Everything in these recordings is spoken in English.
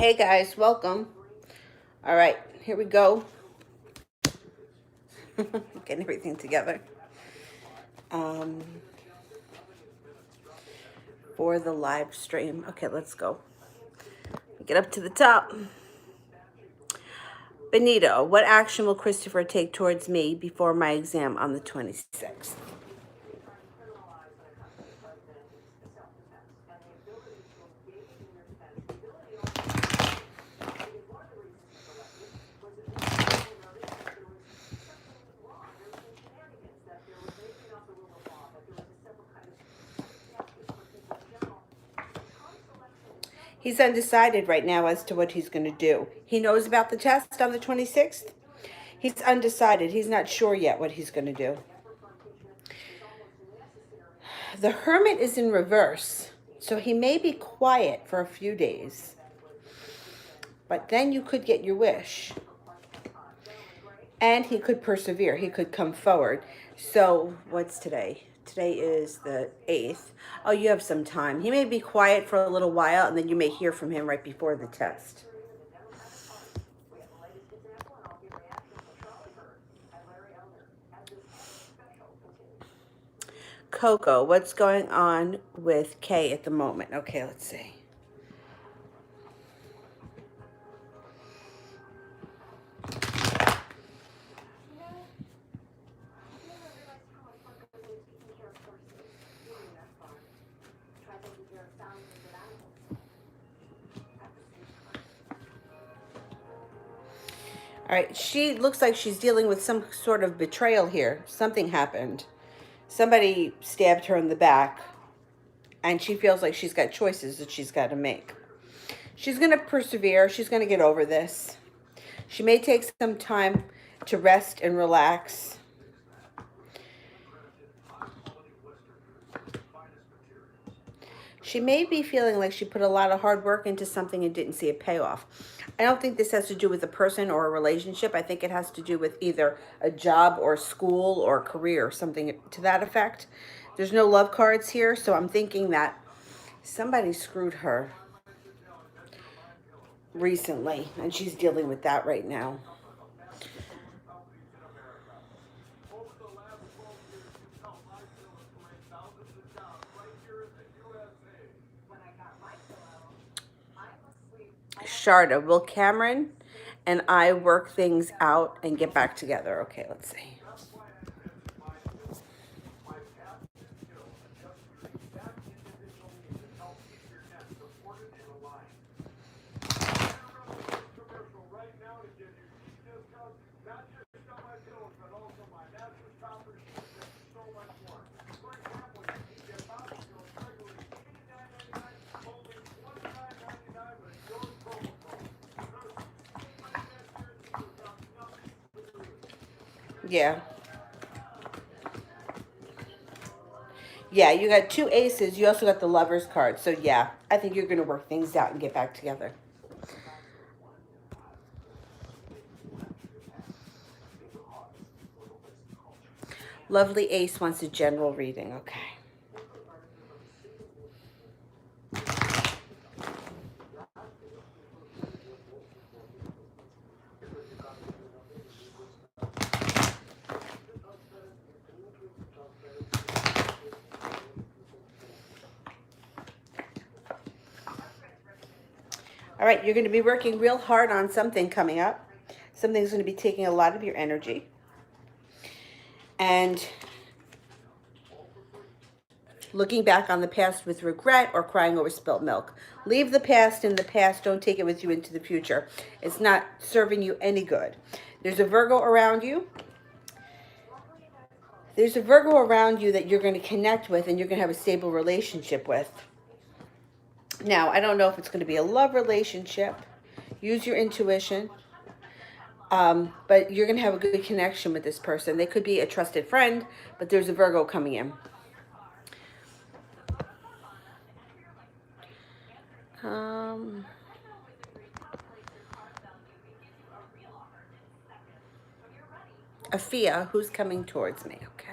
Hey guys, welcome. All right, here we go. Getting everything together um, for the live stream. Okay, let's go. Get up to the top. Benito, what action will Christopher take towards me before my exam on the 26th? He's undecided right now as to what he's going to do. He knows about the test on the 26th. He's undecided. He's not sure yet what he's going to do. The Hermit is in reverse, so he may be quiet for a few days. But then you could get your wish. And he could persevere. He could come forward. So what's today? Today is the 8th. Oh, you have some time. He may be quiet for a little while, and then you may hear from him right before the test. Coco, what's going on with Kay at the moment? Okay, let's see. All right, she looks like she's dealing with some sort of betrayal here. Something happened. Somebody stabbed her in the back, and she feels like she's got choices that she's got to make. She's going to persevere. She's going to get over this. She may take some time to rest and relax. She may be feeling like she put a lot of hard work into something and didn't see a payoff. I don't think this has to do with a person or a relationship. I think it has to do with either a job or school or career, something to that effect. There's no love cards here, so I'm thinking that somebody screwed her recently, and she's dealing with that right now. Sharda, will Cameron and I work things out and get back together? Okay, let's see. Yeah. Yeah, you got two aces. You also got the Lover's card. So, yeah, I think you're going to work things out and get back together. Lovely Ace wants a general reading. Okay. All right, you're going to be working real hard on something coming up. Something's going to be taking a lot of your energy. And looking back on the past with regret or crying over spilt milk. Leave the past in the past. Don't take it with you into the future. It's not serving you any good. There's a Virgo around you. There's a Virgo around you that you're going to connect with and you're going to have a stable relationship with. Now, I don't know if it's going to be a love relationship. Use your intuition. But you're going to have a good connection with this person. They could be a trusted friend, but there's a Virgo coming in. Afia, who's coming towards me? Okay.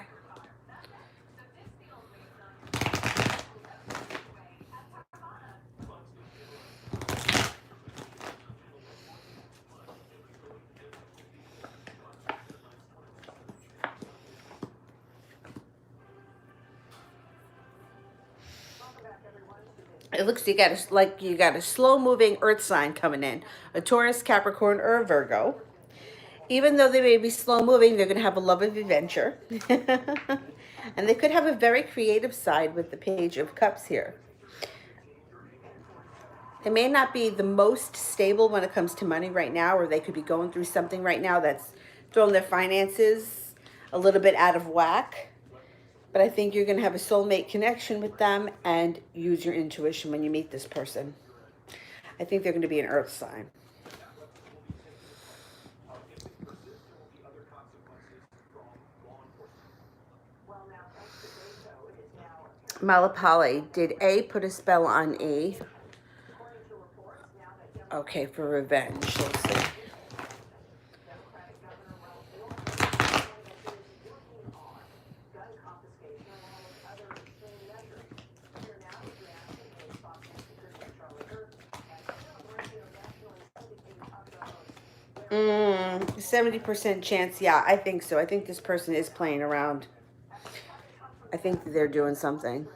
It looks like you got a slow moving earth sign coming in, a Taurus, Capricorn, or a Virgo. Even though they may be slow moving, they're going to have a love of adventure. And they could have a very creative side with the Page of Cups here. They may not be the most stable when it comes to money right now, or they could be going through something right now that's throwing their finances a little bit out of whack. But I think you're going to have a soulmate connection with them and use your intuition when you meet this person. I think they're going to be an earth sign. Malapali, did A put a spell on E? Okay, for revenge. Let's see. Mm, 70% chance. Yeah, I think so. I think this person is playing around. I think they're doing something.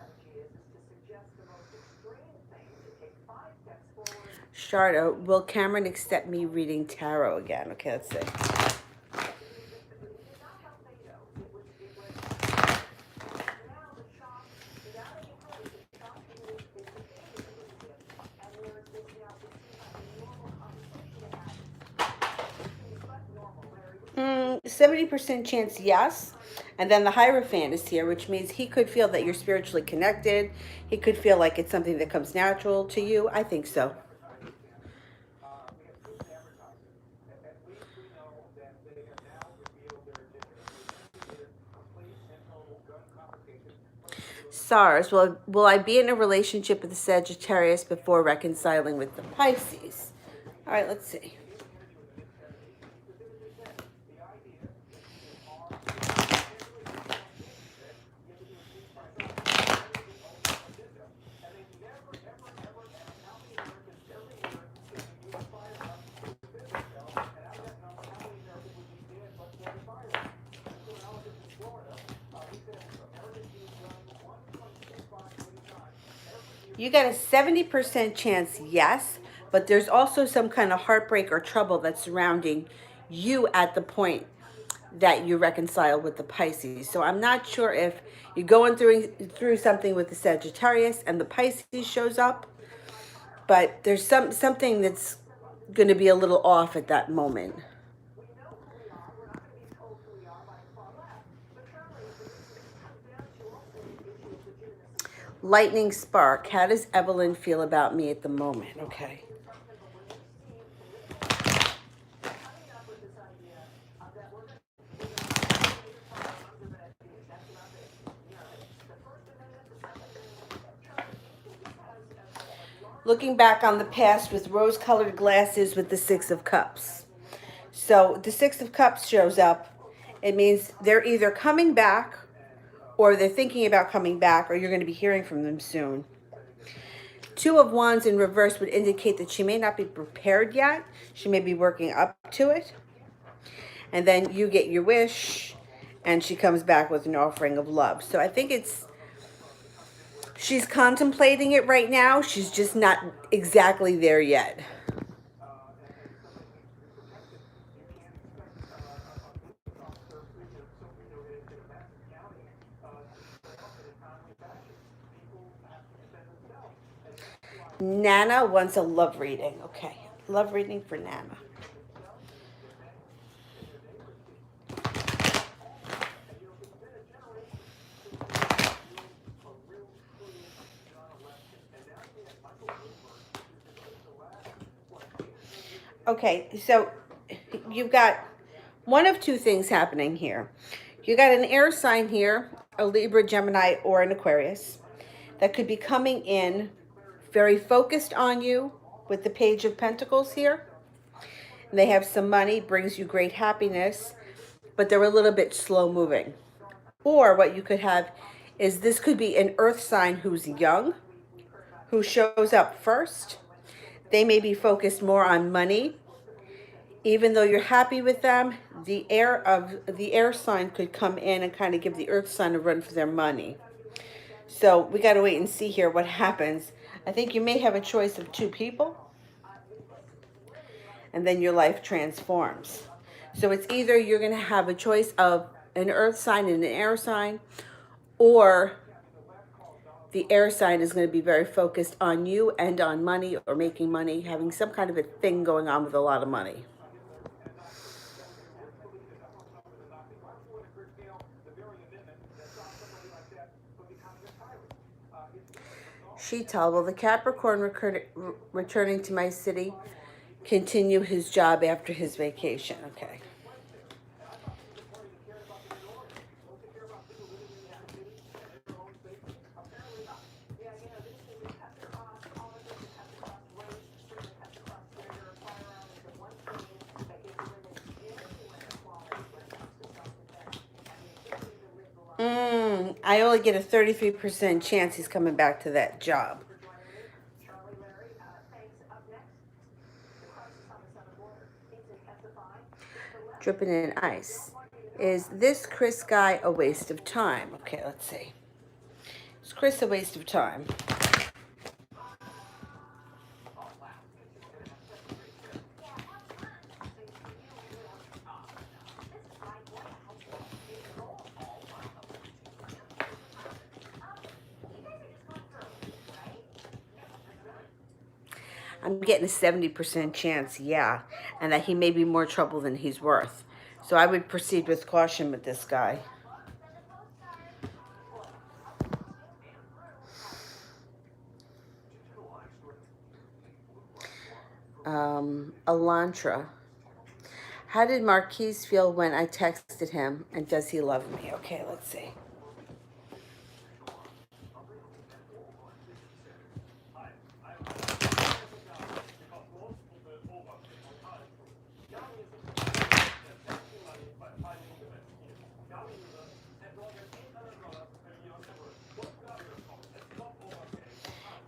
Sharda, will Cameron accept me reading tarot again? Okay, let's see. Mm, 70% chance yes. And then the Hierophant is here, which means he could feel that you're spiritually connected. He could feel like it's something that comes natural to you. I think so. SARS, will I be in a relationship with the Sagittarius before reconciling with the Pisces? All right, let's see. You got a 70% chance, yes, but there's also some kind of heartbreak or trouble that's surrounding you at the point that you reconcile with the Pisces. So I'm not sure if you're going through something with the Sagittarius and the Pisces shows up, but there's something that's going to be a little off at that moment. Lightning spark. How does Evelyn feel about me at the moment? Okay. Looking back on the past with rose-colored glasses with the Six of Cups. So the Six of Cups shows up. It means they're either coming back or they're thinking about coming back, or you're going to be hearing from them soon. Two of Wands in reverse would indicate that she may not be prepared yet. She may be working up to it. And then you get your wish, and she comes back with an offering of love. So I think she's contemplating it right now. She's just not exactly there yet. Nana wants a love reading. Okay, love reading for Nana. Okay, so you've got one of two things happening here. You got an air sign here, a Libra, Gemini, or an Aquarius, that could be coming in very focused on you with the Page of Pentacles here. And they have some money, brings you great happiness, but they're a little bit slow moving. Or what you could have is this could be an earth sign who's young, who shows up first. They may be focused more on money. Even though you're happy with them, the air sign could come in and kind of give the earth sign a run for their money. So we got to wait and see here what happens. I think you may have a choice of two people, and then your life transforms. So it's either you're going to have a choice of an earth sign and an air sign, or the air sign is going to be very focused on you and on money or making money, having some kind of a thing going on with a lot of money. Sheetal, will the Capricorn returning to my city continue his job after his vacation? Okay. I only get a 33% chance he's coming back to that job. Dripping in ice. Is this Chris guy a waste of time? Okay, let's see. Is Chris a waste of time? I'm getting a 70% chance, yeah, and that he may be more trouble than he's worth. So I would proceed with caution with this guy. Elantra. How did Marquise feel when I texted him, and does he love me? Okay, let's see.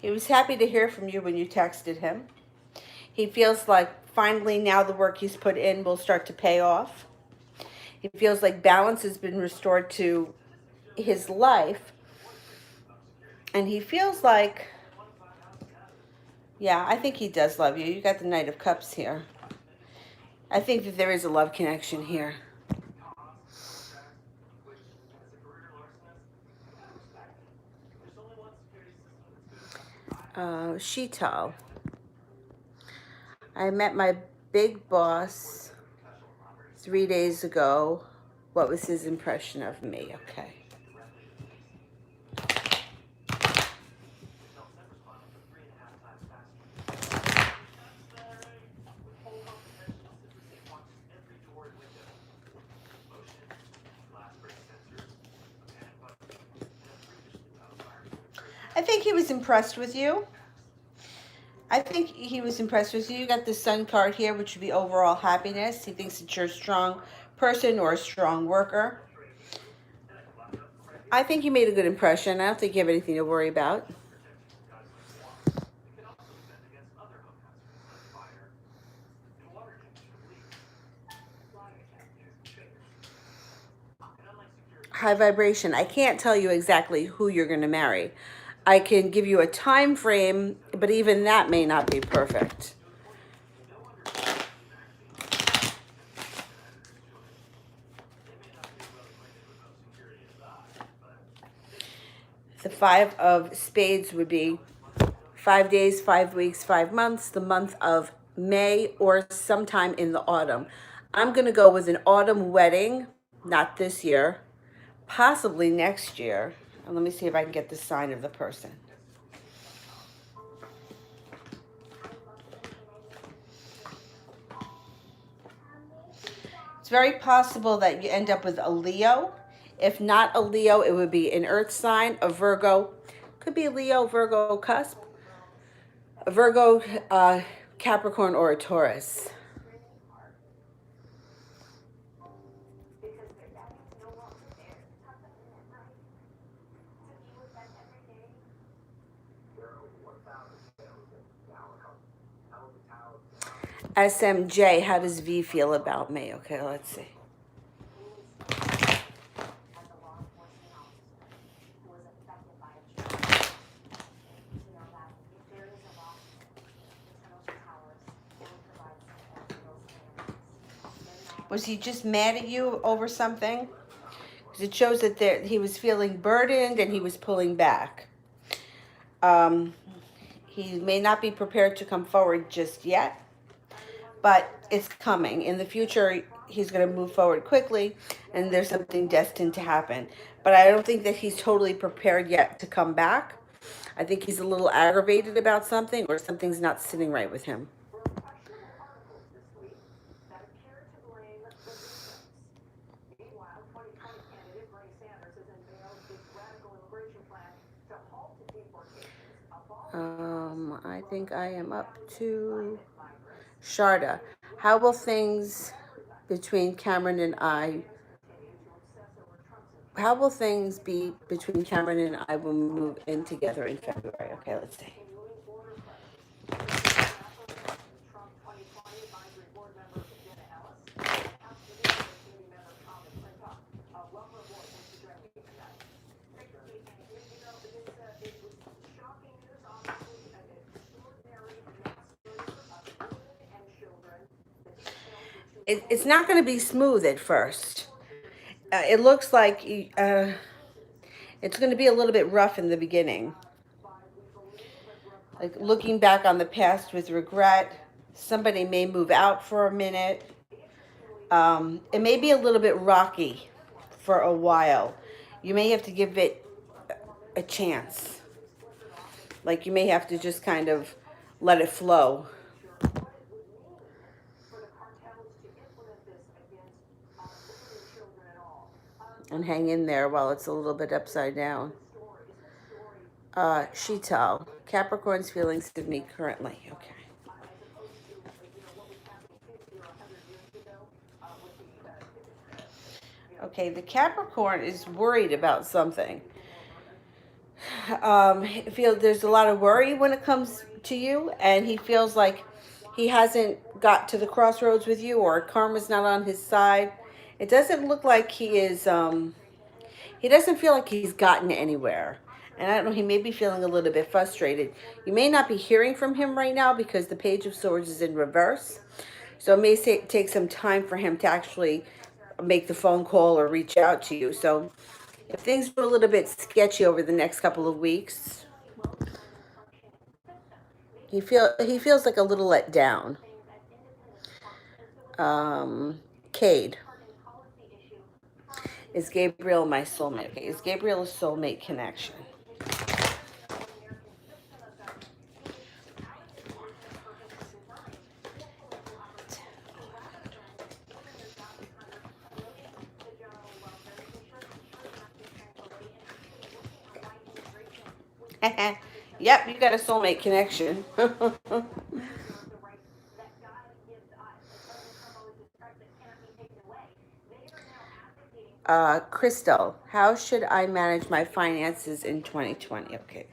He was happy to hear from you when you texted him. He feels like finally now the work he's put in will start to pay off. He feels like balance has been restored to his life. And he feels like, yeah, I think he does love you. You got the Knight of Cups here. I think that there is a love connection here. Sheetal. I met my big boss 3 days ago. What was his impression of me? Okay. I think he was impressed with you. I think he was impressed with you. You got the Sun card here, which would be overall happiness. He thinks that you're a strong person or a strong worker. I think you made a good impression. I don't think you have anything to worry about. High vibration. I can't tell you exactly who you're going to marry. I can give you a time frame, but even that may not be perfect. The 5 of Spades would be 5 days, 5 weeks, 5 months, the month of May or sometime in the autumn. I'm going to go with an autumn wedding, not this year, possibly next year. And let me see if I can get the sign of the person. It's very possible that you end up with a Leo. If not a Leo, it would be an earth sign, a Virgo. Could be a Leo, Virgo cusp, a Virgo, Capricorn, or a Taurus. SMJ, how does V feel about me? Okay, let's see. Was he just mad at you over something? Because it shows that he was feeling burdened and he was pulling back. Um, he may not be prepared to come forward just yet, but it's coming. In the future, he's going to move forward quickly, and there's something destined to happen. But I don't think that he's totally prepared yet to come back. I think he's a little aggravated about something, or something's not sitting right with him. I think I am up to Sharda. How will things between Cameron and I, how will things be between Cameron and I when we move in together in February? Okay, let's see. It's not going to be smooth at first. It looks like it's going to be a little bit rough in the beginning. Like looking back on the past with regret. Somebody may move out for a minute. It may be a little bit rocky for a while. You may have to give it a chance. Like you may have to just kind of let it flow. And hang in there while it's a little bit upside down. Sheetal, Capricorn's feelings to me currently. Okay. Okay, the Capricorn is worried about something. There's a lot of worry when it comes to you, and he feels like he hasn't got to the crossroads with you, or karma's not on his side. It doesn't look like he is, he doesn't feel like he's gotten anywhere. And I don't know, he may be feeling a little bit frustrated. You may not be hearing from him right now because the Page of Swords is in reverse. So it may take some time for him to actually make the phone call or reach out to you. So if things were a little bit sketchy over the next couple of weeks, he feels like a little let down. Cade. Is Gabriel my soulmate? Okay, is Gabriel a soulmate connection? Yep, you got a soulmate connection. Crystal, how should I manage my finances in 2020? Okay.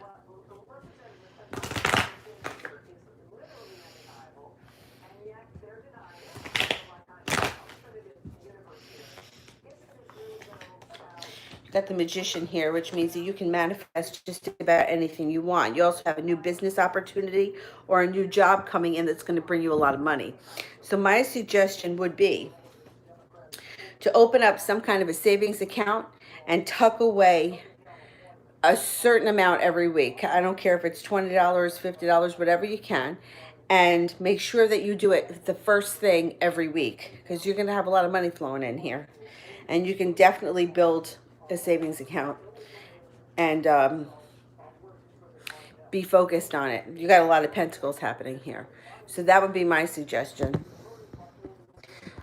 Got the Magician here, which means that you can manifest just about anything you want. You also have a new business opportunity or a new job coming in that's going to bring you a lot of money. So my suggestion would be to open up some kind of a savings account and tuck away a certain amount every week. I don't care if it's $20, $50, whatever you can. And make sure that you do it the first thing every week, because you're going to have a lot of money flowing in here. And you can definitely build a savings account and be focused on it. You got a lot of pentacles happening here. So that would be my suggestion.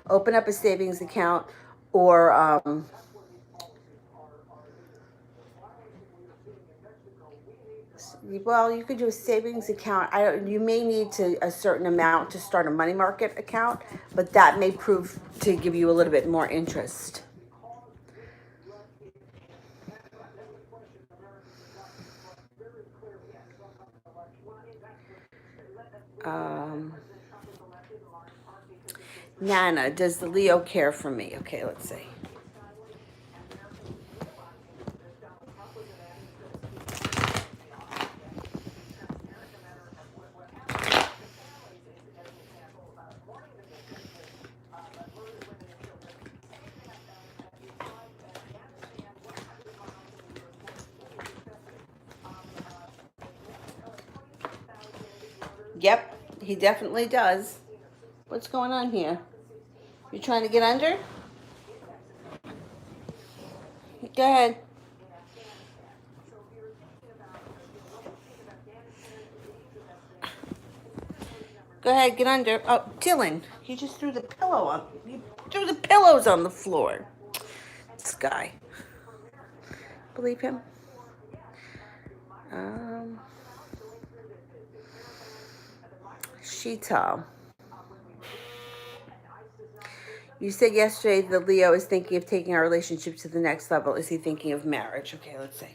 Open up a savings account, or well, you could do a savings account. You may need a certain amount to start a money market account, but that may prove to give you a little bit more interest. Nana, does the Leo care for me? Okay, let's see. Yep, he definitely does. What's going on here? You trying to get under? Go ahead. Go ahead, get under. Oh, Dylan, you just threw the pillow on. You threw the pillows on the floor. This guy. Believe him? Um, Sheetal. You said yesterday that Leo is thinking of taking our relationship to the next level. Is he thinking of marriage? Okay, let's see.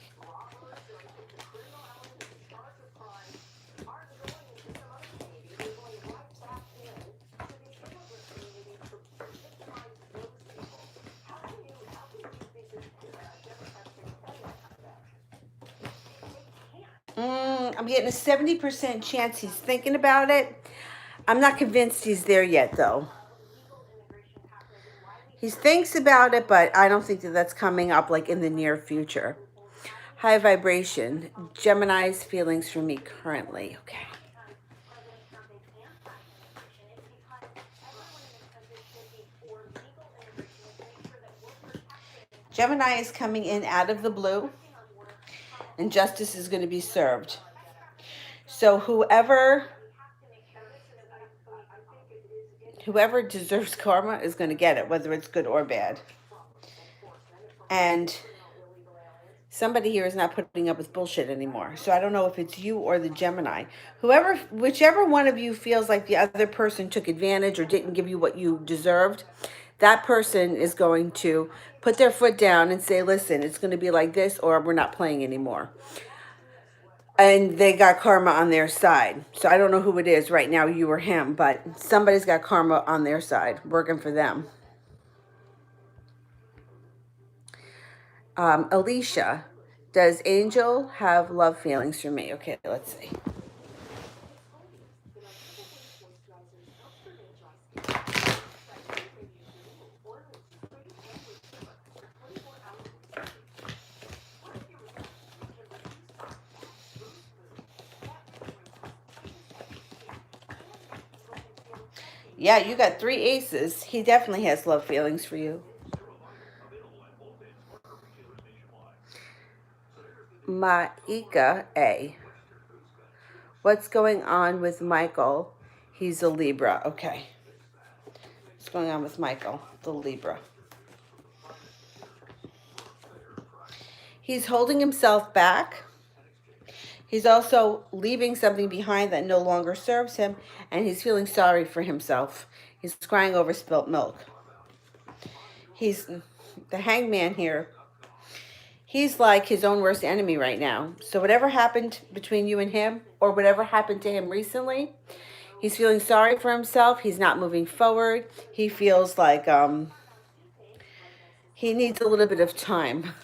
I'm getting a 70% chance he's thinking about it. I'm not convinced he's there yet, though. He thinks about it, but I don't think that that's coming up like in the near future. High vibration. Gemini's feelings for me currently. Okay. Gemini is coming in out of the blue, and justice is going to be served. So whoever deserves karma is going to get it, whether it's good or bad. And somebody here is not putting up with bullshit anymore. So I don't know if it's you or the Gemini. Whichever one of you feels like the other person took advantage or didn't give you what you deserved, that person is going to put their foot down and say, listen, it's going to be like this or we're not playing anymore. And they got karma on their side. So I don't know who it is right now, you or him, but somebody's got karma on their side, working for them. Alicia, does Angel have love feelings for me? Okay, let's see. Yeah, you got 3 aces. He definitely has love feelings for you. Maika A. What's going on with Michael? He's a Libra. Okay. What's going on with Michael, the Libra? He's holding himself back. He's also leaving something behind that no longer serves him, and he's feeling sorry for himself. He's crying over spilt milk. He's the hangman here. He's like his own worst enemy right now. So whatever happened between you and him, or whatever happened to him recently, he's feeling sorry for himself. He's not moving forward. He feels like he needs a little bit of time.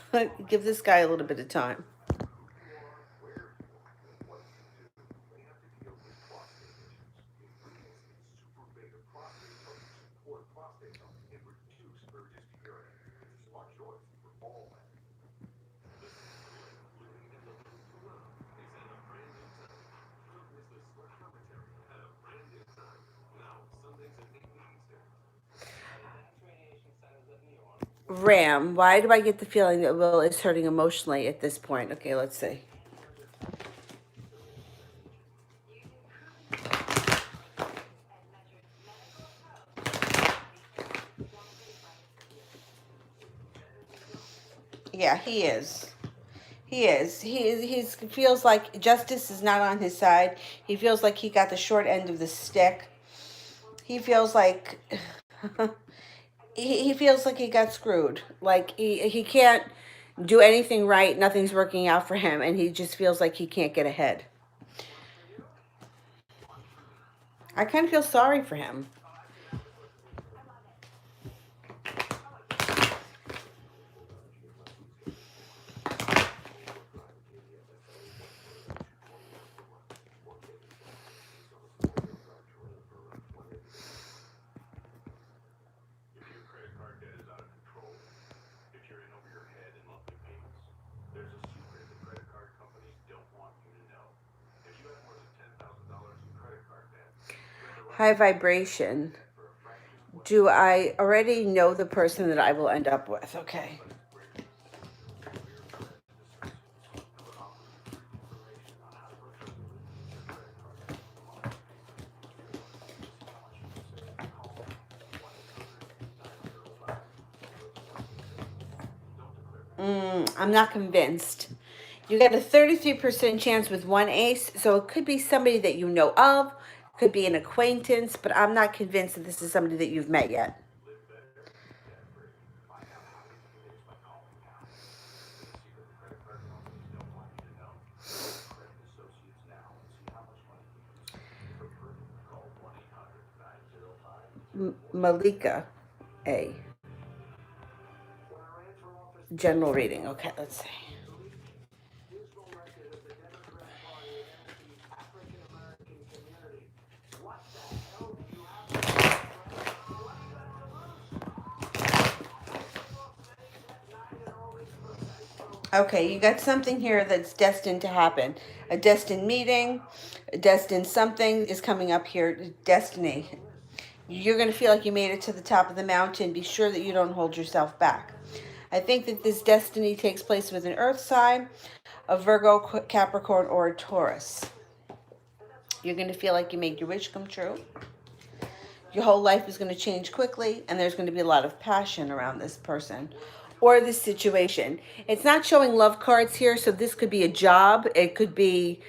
Give this guy a little bit of time. Ram, why do I get the feeling that Will is hurting emotionally at this point? Okay, let's see. Yeah, he is. He is. He feels like justice is not on his side. He feels like he got the short end of the stick. He feels like he feels like he got screwed. Like he can't do anything right. Nothing's working out for him, and he just feels like he can't get ahead. I kind of feel sorry for him. high vibration. Do I already know the person that I will end up with? Okay. I'm not convinced. You get a 33% chance with one ace, so it could be somebody that you know of, could be an acquaintance, but I'm not convinced that this is somebody that you've met yet. Malika A. General reading. Okay, let's see. Okay, you got something here that's destined to happen. A destined meeting, a destined something is coming up here. Destiny. You're going to feel like you made it to the top of the mountain. Be sure that you don't hold yourself back. I think that this destiny takes place with an earth sign, a Virgo, Capricorn, or a Taurus. You're going to feel like you made your wish come true. Your whole life is going to change quickly, and there's going to be a lot of passion around this person or this situation. It's not showing love cards here, so this could be a job. It could be,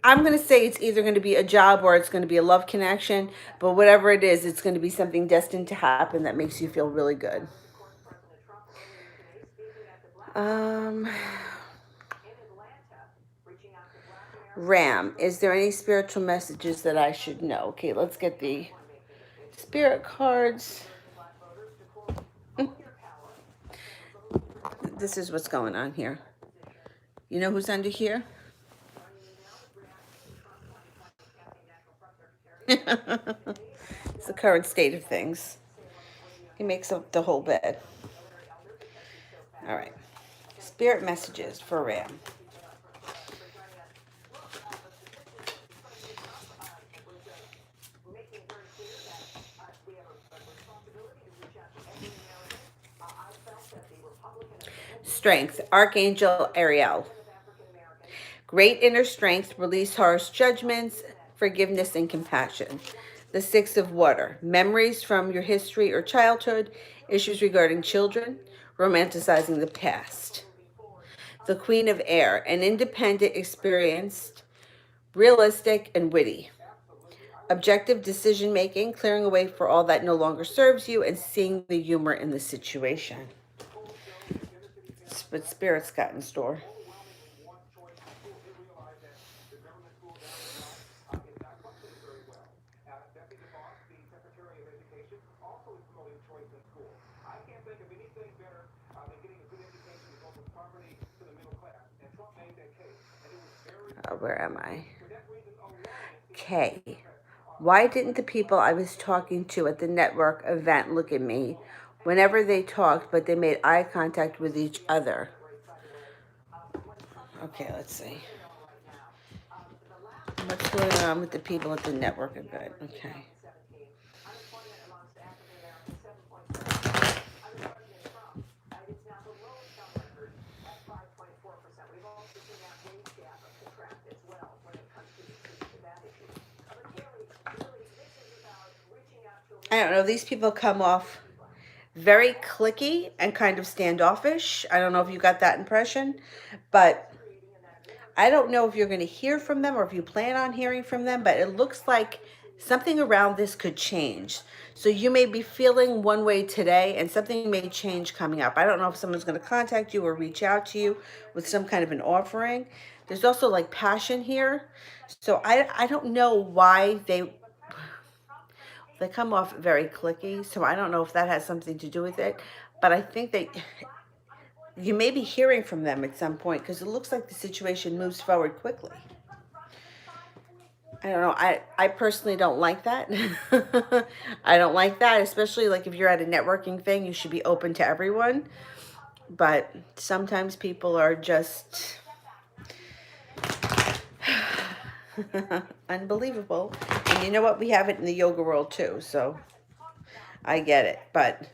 I'm going to say it's either going to be a job or it's going to be a love connection, but whatever it is, it's going to be something destined to happen that makes you feel really good. Um, Ram, is there any spiritual messages that I should know? Okay, let's get the spirit cards. This is what's going on here. You know who's under here? It's the current state of things. He makes up the whole bed. All right. Spirit messages for Ram. Strength, Archangel Ariel. Great inner strength, release harsh judgments, forgiveness, and compassion. The Six of Water, memories from your history or childhood, issues regarding children, romanticizing the past. The Queen of Air, an independent, experienced, realistic, and witty. Objective decision making, clearing away for all that no longer serves you, and seeing the humor in the situation. That's what Spirit's got in store. Where am I? K. Why didn't the people I was talking to at the network event look at me whenever they talked, but they made eye contact with each other? Okay, let's see. What's going on with the people at the network event? Okay. I don't know. These people come off very cliquey and kind of standoffish. I don't know if you got that impression, but I don't know if you're going to hear from them or if you plan on hearing from them, but it looks like something around this could change. So you may be feeling one way today and something may change coming up. I don't know if someone's going to contact you or reach out to you with some kind of an offering. There's also like passion here. So I don't know why they come off very cliquey, so I don't know if that has something to do with it. But I think that you may be hearing from them at some point because it looks like the situation moves forward quickly. I don't know. I personally don't like that. I don't like that, especially like if you're at a networking thing, you should be open to everyone. But sometimes people are just Unbelievable. And you know what? We have it in the yoga world too, so I get it. But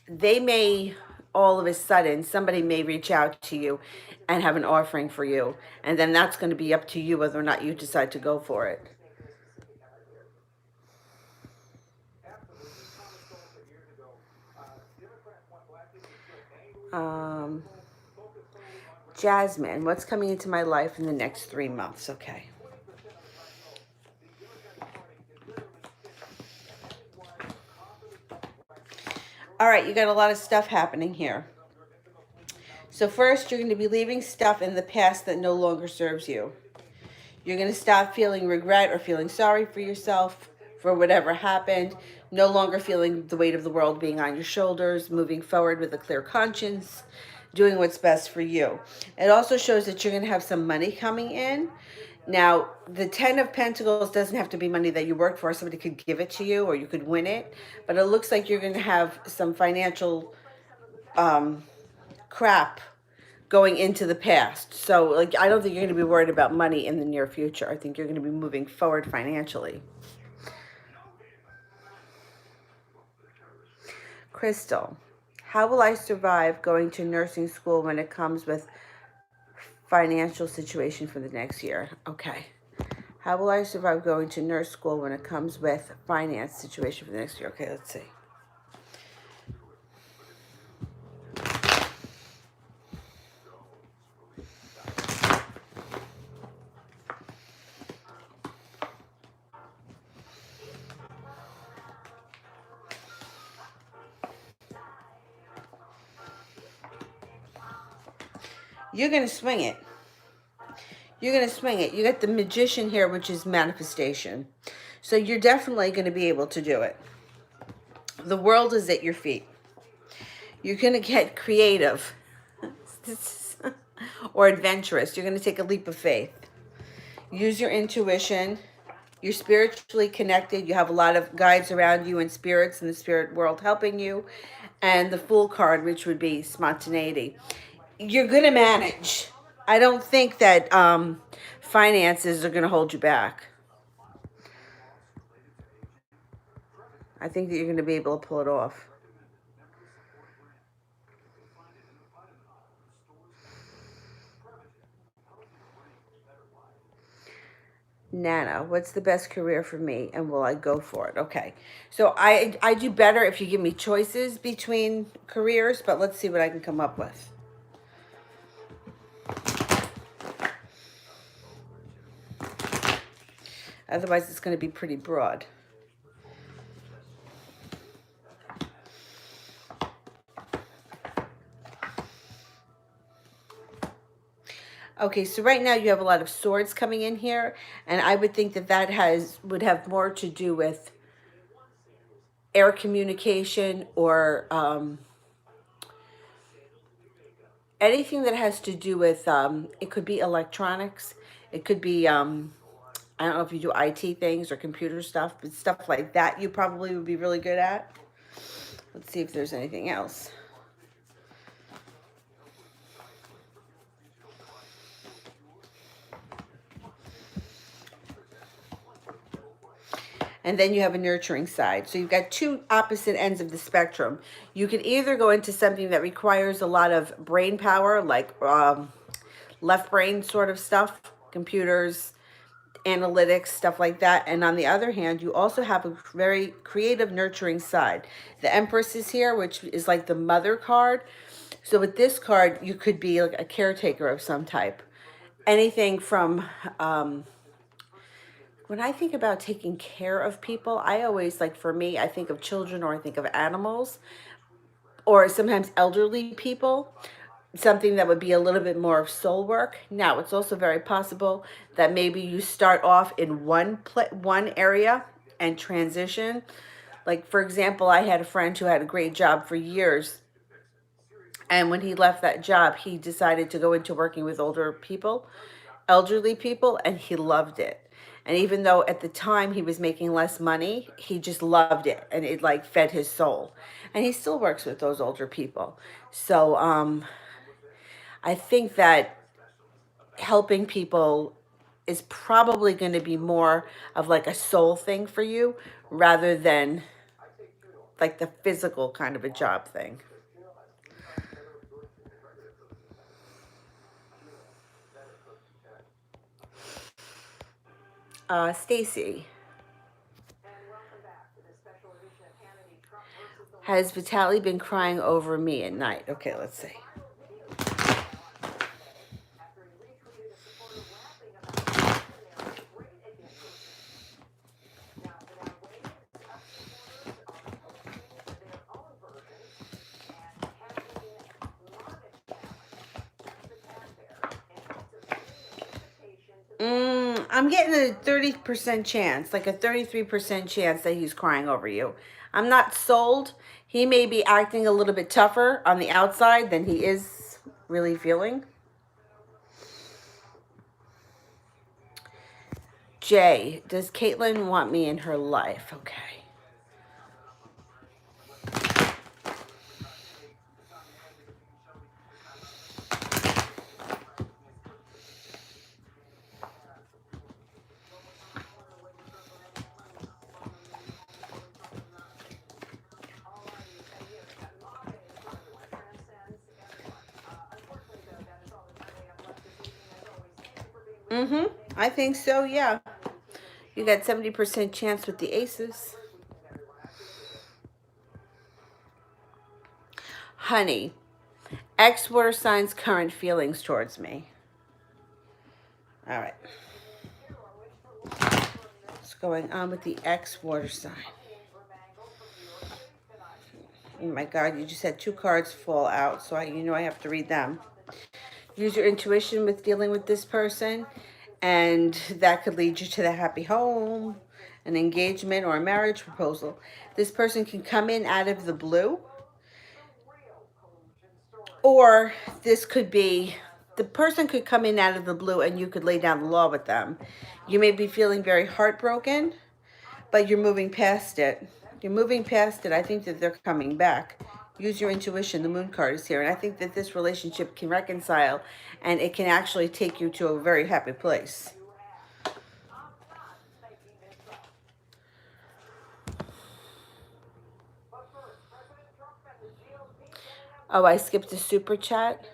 they may, all of a sudden, somebody may reach out to you and have an offering for you. And then that's going to be up to you whether or not you decide to go for it. Um, Jasmine, what's coming into my life in the next 3 months? Okay. All right, you got a lot of stuff happening here. So first, you're going to be leaving stuff in the past that no longer serves you. You're going to stop feeling regret or feeling sorry for yourself for whatever happened, no longer feeling the weight of the world being on your shoulders, moving forward with a clear conscience, doing what's best for you. It also shows that you're going to have some money coming in. Now, the 10 of Pentacles doesn't have to be money that you worked for. Somebody could give it to you or you could win it. But it looks like you're going to have some financial crap going into the past. So, like, I don't think you're going to be worried about money in the near future. I think you're going to be moving forward financially. Crystal, how will I survive going to nursing school when it comes with financial situation for the next year? Okay. How will I survive going to nurse school when it comes with finance situation for the next year? Okay, let's see. You're going to swing it. You're going to swing it. You got the Magician here, which is manifestation. So you're definitely going to be able to do it. The world is at your feet. You're going to get creative or adventurous. You're going to take a leap of faith. Use your intuition. You're spiritually connected. You have a lot of guides around you and spirits in the spirit world helping you. And the Fool card, which would be spontaneity. You're going to manage. I don't think that finances are going to hold you back. I think that you're going to be able to pull it off. Nana, what's the best career for me and will I go for it? Okay. So I do better if you give me choices between careers, but let's see what I can come up with. Otherwise, it's going to be pretty broad. Okay, so right now you have a lot of swords coming in here, and I would think that would have more to do with air communication or anything that has to do with it could be electronics, it could be I don't know if you do IT things or computer stuff, but stuff like that you probably would be really good at. Let's see if there's anything else. And then you have a nurturing side. So you've got two opposite ends of the spectrum. You could either go into something that requires a lot of brain power, like left brain sort of stuff, computers, analytics, stuff like that. And on the other hand, you also have a very creative, nurturing side. The Empress is here, which is like the mother card. So with this card, you could be like a caretaker of some type. Anything from when I think about taking care of people, I always, like, for me, I think of children or I think of animals or sometimes elderly people, something that would be a little bit more of soul work. Now, it's also very possible that maybe you start off in one area and transition. Like, for example, I had a friend who had a great job for years. And when he left that job, he decided to go into working with older people, elderly people, and he loved it. And even though at the time he was making less money, he just loved it and it like fed his soul. And he still works with those older people. So I think that helping people is probably going to be more of like a soul thing for you rather than like the physical kind of a job thing. Stacy, has Vitali been crying over me at night? Okay, let's see. I'm getting a 30% chance, like a 33% chance that he's crying over you. I'm not sold. He may be acting a little bit tougher on the outside than he is really feeling. Jay, does Caitlin want me in her life? Okay. I think so, yeah. You got 70% chance with the aces. Honey, ex water signs current feelings towards me. All right. What's going on with the ex water sign? Oh my God, you just had two cards fall out, so I have to read them. Use your intuition with dealing with this person, and that could lead you to the happy home, an engagement, or a marriage proposal. This person can come in out of the blue, or this could be the person could come in out of the blue and you could lay down the law with them. You may be feeling very heartbroken, but you're moving past it. You're moving past it. I think that they're coming back. Use your intuition. The moon card is here. And I think that this relationship can reconcile and it can actually take you to a very happy place. Oh, I skipped the super chat.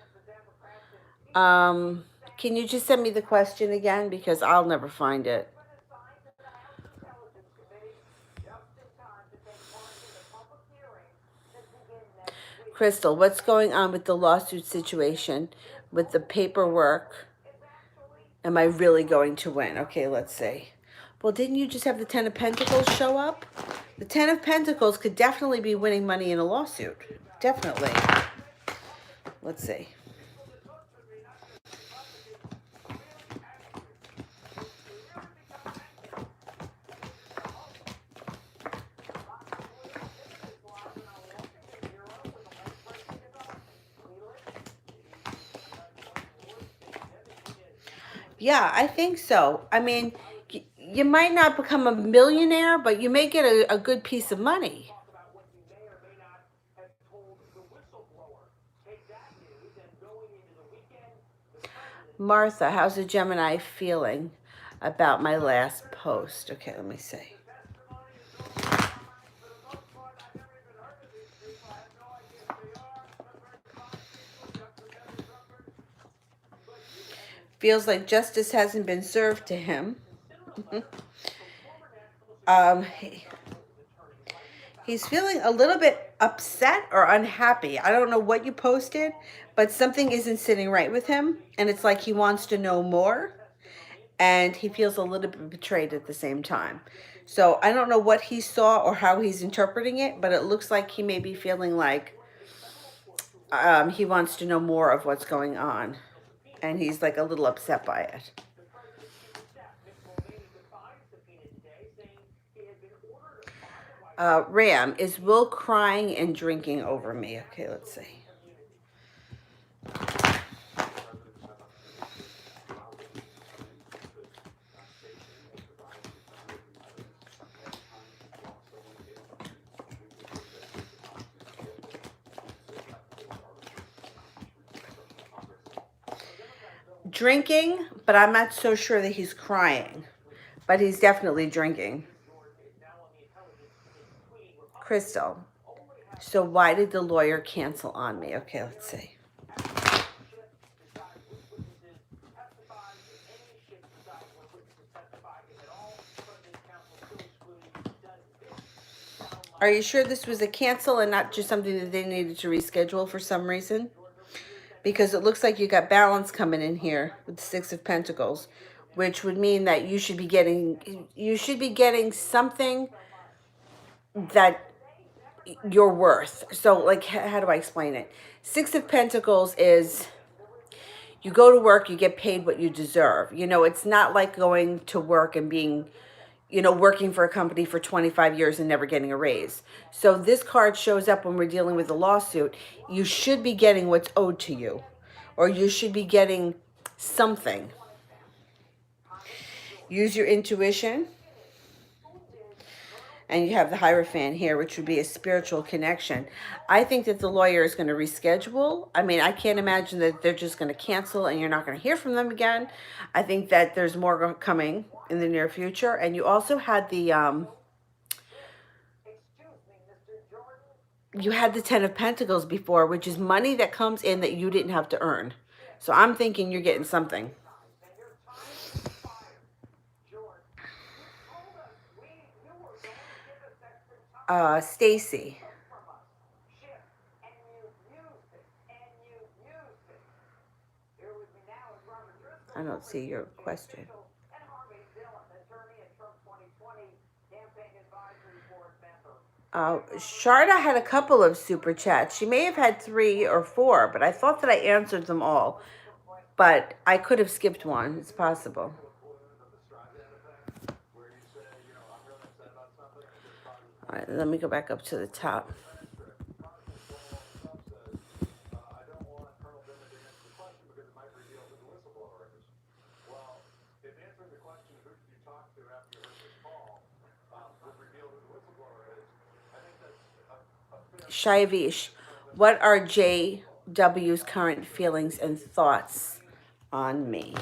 Can you just send me the question again? Because I'll never find it. Crystal, what's going on with the lawsuit situation, with the paperwork? Am I really going to win? Okay, let's see. Well, didn't you just have the Ten of Pentacles show up? The Ten of Pentacles could definitely be winning money in a lawsuit. Definitely. Let's see. Yeah, I think so. I mean, you might not become a millionaire, but you may get a good piece of money. Martha, how's a Gemini feeling about my last post? Okay, let me see. Feels like justice hasn't been served to him. um, he's feeling a little bit upset or unhappy. I don't know what you posted, but something isn't sitting right with him. And it's like he wants to know more. And he feels a little bit betrayed at the same time. So I don't know what he saw or how he's interpreting it, but it looks like he may be feeling like he wants to know more of what's going on. And he's like a little upset by it. Ram, is Will crying and drinking over me? Okay, let's see. Drinking, but I'm not so sure that he's crying. But he's definitely drinking. Crystal. So why did the lawyer cancel on me? Okay, let's see. Are you sure this was a cancel and not just something that they needed to reschedule for some reason? Because it looks like you got balance coming in here with the Six of Pentacles, which would mean that you should be getting something that you're worth. So, like, how do I explain it? Six of Pentacles is you go to work, you get paid what you deserve. It's not like going to work and being, working for a company for 25 years and never getting a raise. So this card shows up when we're dealing with a lawsuit. You should be getting what's owed to you, or you should be getting something. Use your intuition. And you have the Hierophant here, which would be a spiritual connection. I think that the lawyer is going to reschedule. I mean, I can't imagine that they're just going to cancel and you're not going to hear from them again. I think that there's more coming in the near future. And you also had you had the Ten of Pentacles before, which is money that comes in that you didn't have to earn. So I'm thinking you're getting something. Stacy. I don't see your question. Sharda had a couple of super chats. She may have had 3 or 4, but I thought that I answered them all. But I could have skipped one. It's possible. All right, let me go back up to the top. Shaivish, what are JW's current feelings and thoughts on me?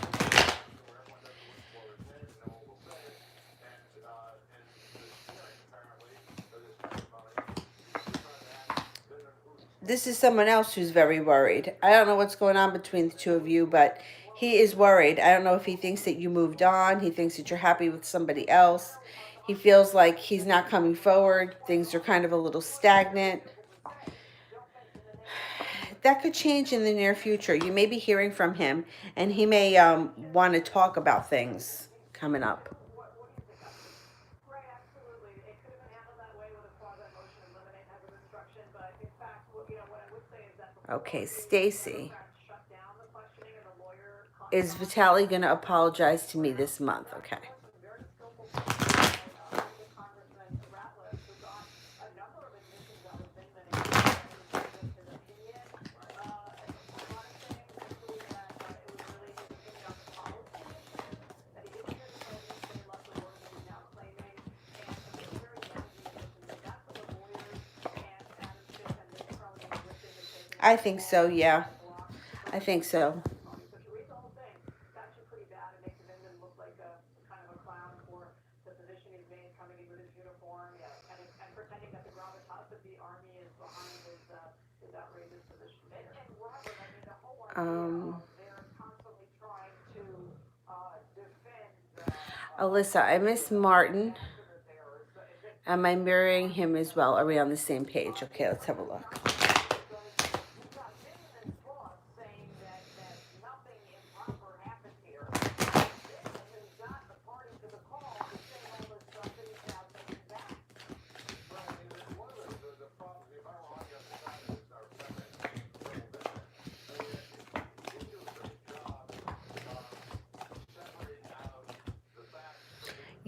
This is someone else who's very worried. I don't know what's going on between the two of you, but he is worried. I don't know if he thinks that you moved on. He thinks that you're happy with somebody else. He feels like he's not coming forward. Things are kind of a little stagnant. That could change in the near future. You may be hearing from him, and he may want to talk about things coming up. Okay, Stacy. Is Vitaly going to apologize to me this month? Okay. I think so, yeah. I think so. Alyssa, I miss Martin. Am I mirroring him as well? Are we on the same page? Okay, let's have a look.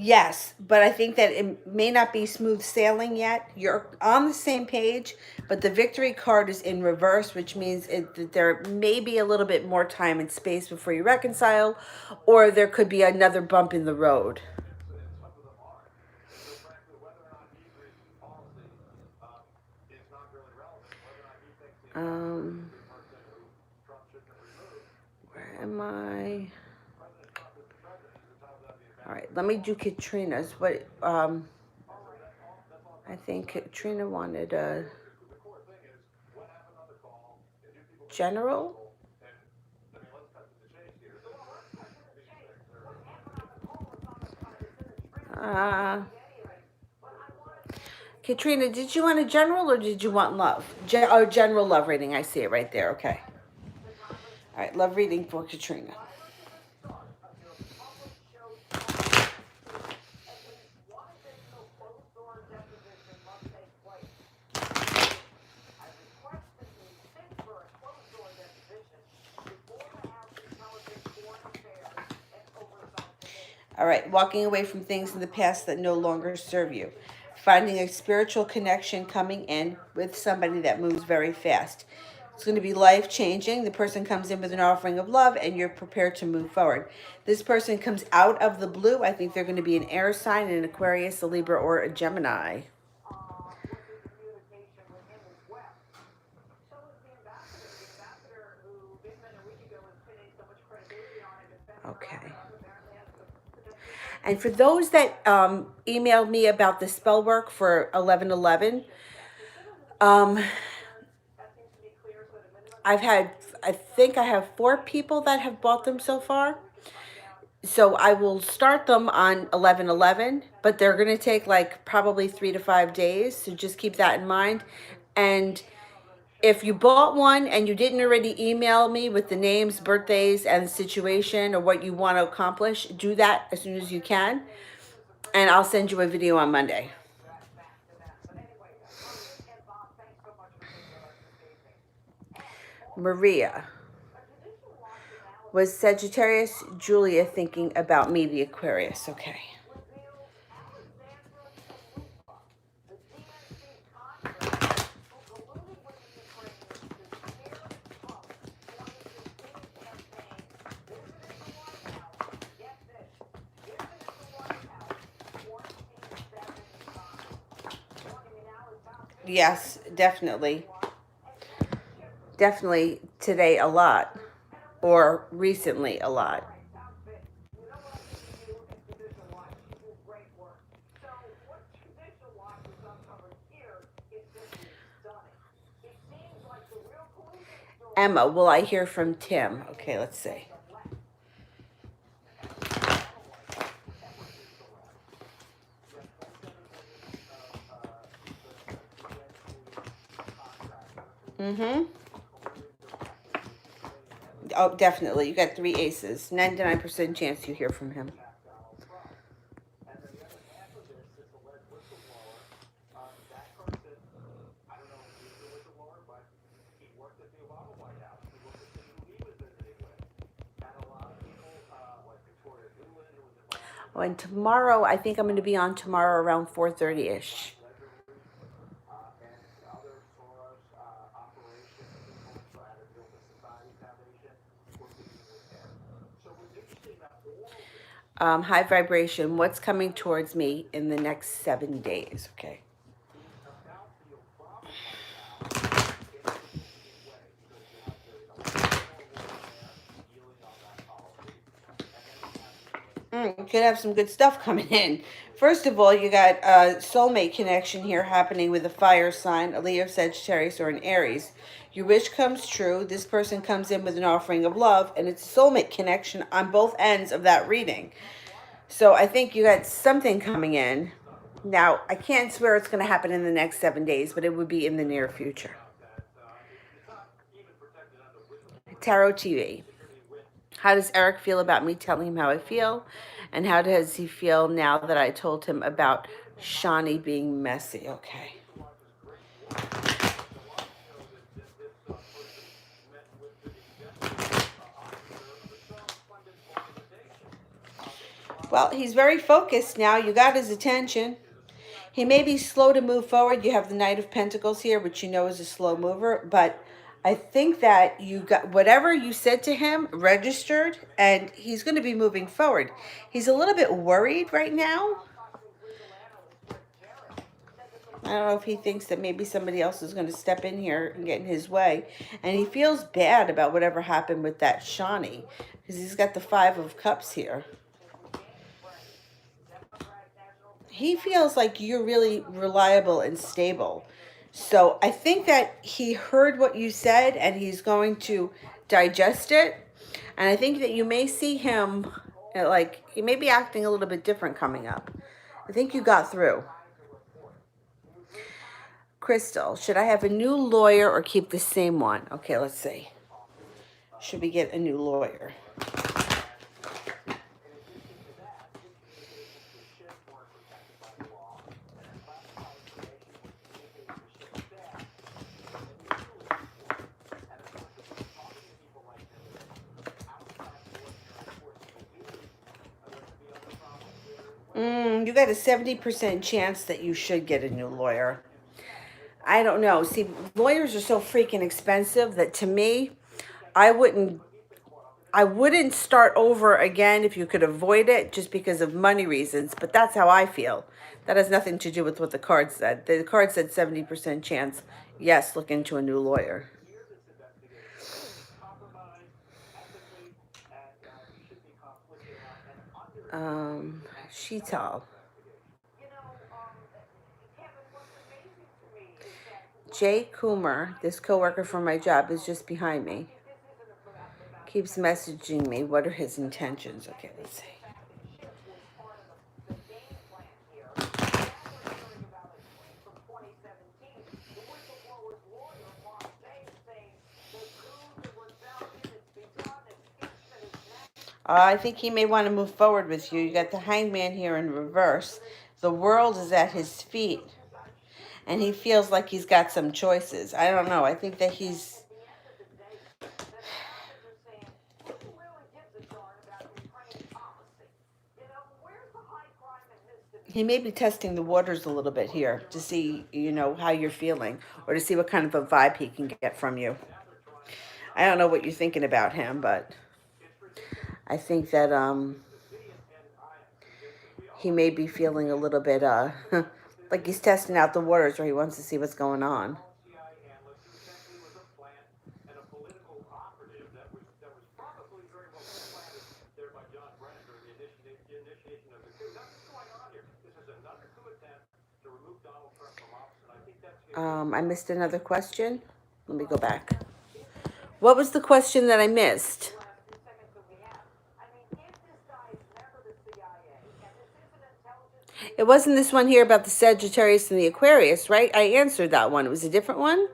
Yes, but I think that it may not be smooth sailing yet. You're on the same page, but the victory card is in reverse, which means that there may be a little bit more time and space before you reconcile, or there could be another bump in the road. Where am I? All right, let me do Katrina's. What? I think Katrina wanted a general. Uh, Katrina, did you want a general or did you want love? General love reading. I see it right there. Okay. All right, love reading for Katrina. All right, walking away from things in the past that no longer serve you. Finding a spiritual connection coming in with somebody that moves very fast. It's going to be life changing. The person comes in with an offering of love and you're prepared to move forward. This person comes out of the blue. I think they're going to be an air sign, an Aquarius, a Libra, or a Gemini. Okay. And for those that emailed me about the spell work for 1111, I think I have 4 people that have bought them so far. So I will start them on 1111, but they're going to take like probably 3 to 5 days. So just keep that in mind. And if you bought one and you didn't already email me with the names, birthdays, and the situation or what you want to accomplish, do that as soon as you can. And I'll send you a video on Monday. Maria. Was Sagittarius Julia thinking about me, the Aquarius? Okay. Yes, definitely. Definitely today a lot, or recently a lot. Emma, will I hear from Tim? Okay, let's see. Mm-hmm. Oh, definitely. You got 3 aces. 99% chance you hear from him. Oh, and tomorrow, I think I'm going to be on tomorrow around 4:30-ish. High vibration. What's coming towards me in the next 7 days? Okay. You could have some good stuff coming in. First of all, you got a soulmate connection here happening with a fire sign, a Leo, Sagittarius, or an Aries. Your wish comes true. This person comes in with an offering of love, and it's a soulmate connection on both ends of that reading. So I think you got something coming in. Now, I can't swear it's going to happen in the next 7 days, but it would be in the near future. Tarot TV. How does Eric feel about me telling him how I feel? And how does he feel now that I told him about Shawnee being messy? Okay. Well, he's very focused now. You got his attention. He may be slow to move forward. You have the Knight of Pentacles here, which you know is a slow mover. But I think that you got whatever you said to him registered, and he's going to be moving forward. He's a little bit worried right now. I don't know if he thinks that maybe somebody else is going to step in here and get in his way. And he feels bad about whatever happened with that Shawnee, because he's got the Five of Cups here. He feels like you're really reliable and stable. So I think that he heard what you said and he's going to digest it. And I think that you may see him, like, he may be acting a little bit different coming up. I think you got through. Crystal, should I have a new lawyer or keep the same one? Okay, let's see. Should we get a new lawyer? You got a 70% chance that you should get a new lawyer. I don't know. See, lawyers are so freaking expensive that to me, I wouldn't start over again if you could avoid it just because of money reasons, but that's how I feel. That has nothing to do with what the card said. The card said 70% chance. Yes, look into a new lawyer. Sheetal. Jay Coomer, this coworker from my job, is just behind me. Keeps messaging me. What are his intentions? Okay, let's see. I think he may want to move forward with you. You got the Hangman here in reverse. The world is at his feet. And he feels like he's got some choices. I don't know. I think that he may be testing the waters a little bit here to see, how you're feeling or to see what kind of a vibe he can get from you. I don't know what you're thinking about him, but I think that he may be feeling a little bit like he's testing out the waters or he wants to see what's going on. I missed another question. Let me go back. What was the question that I missed? It wasn't this one here about the Sagittarius and the Aquarius, right? I answered that one. It was a different one?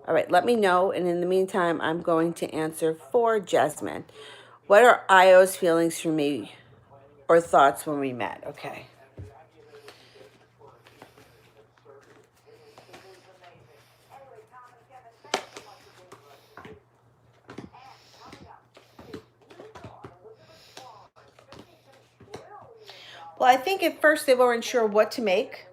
All right, let me know. And in the meantime, I'm going to answer for Jasmine. What are Io's feelings for me or thoughts when we met? Okay. Well, I think at first they weren't sure what to make.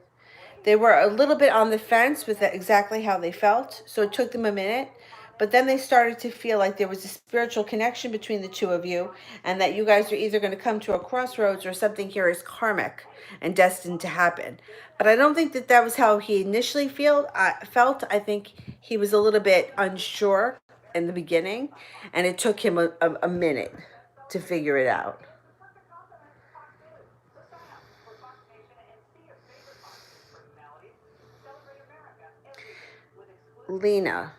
They were a little bit on the fence with exactly how they felt, so it took them a minute. But then they started to feel like there was a spiritual connection between the two of you, and that you guys are either going to come to a crossroads or something here is karmic and destined to happen. But I don't think that that was how he initially felt. I think he was a little bit unsure in the beginning, and it took him a minute to figure it out. Lena.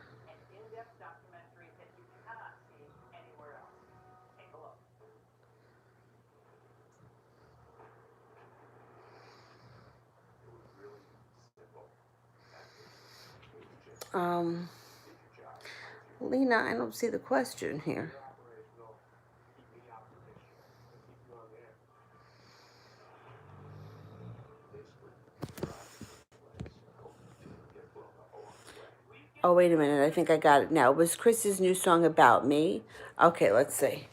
Lena, I don't see the question here. Oh, wait a minute. I think I got it now. Was Chris's new song about me? Okay, let's see.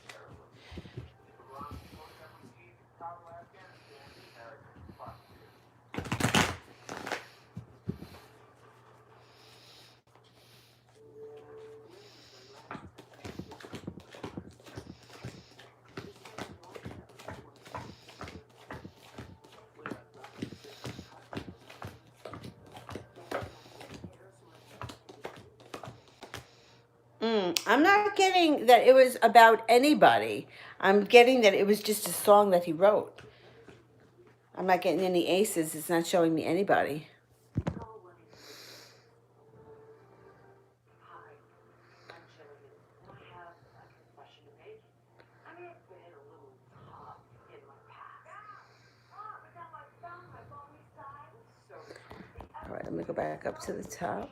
I'm not getting that it was about anybody. I'm getting that it was just a song that he wrote. I'm not getting any aces. It's not showing me anybody. All right, let me go back up to the top.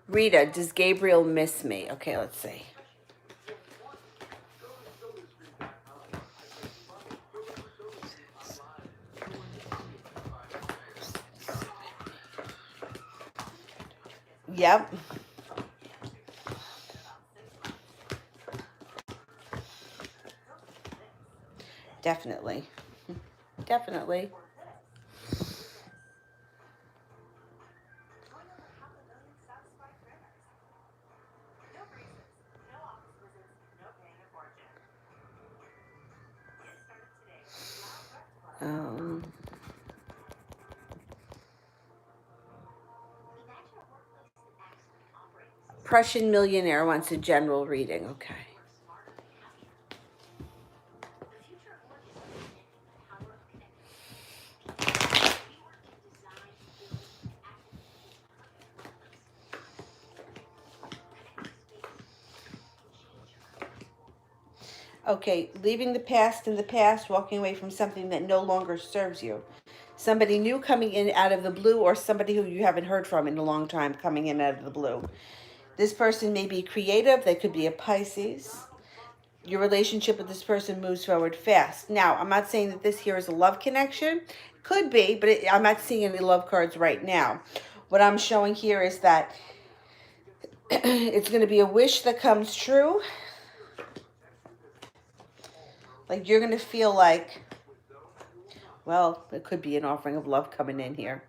Rita, does Gabriel miss me? Okay, let's see. Yep. Definitely. Definitely. Um, Prussian millionaire wants a general reading. Okay. Okay, leaving the past in the past, walking away from something that no longer serves you. Somebody new coming in out of the blue, or somebody who you haven't heard from in a long time coming in out of the blue. This person may be creative, they could be a Pisces. Your relationship with this person moves forward fast. Now, I'm not saying that this here is a love connection. Could be, but I'm not seeing any love cards right now. What I'm showing here is that it's going to be a wish that comes true. Like you're going to feel like, well, it could be an offering of love coming in here.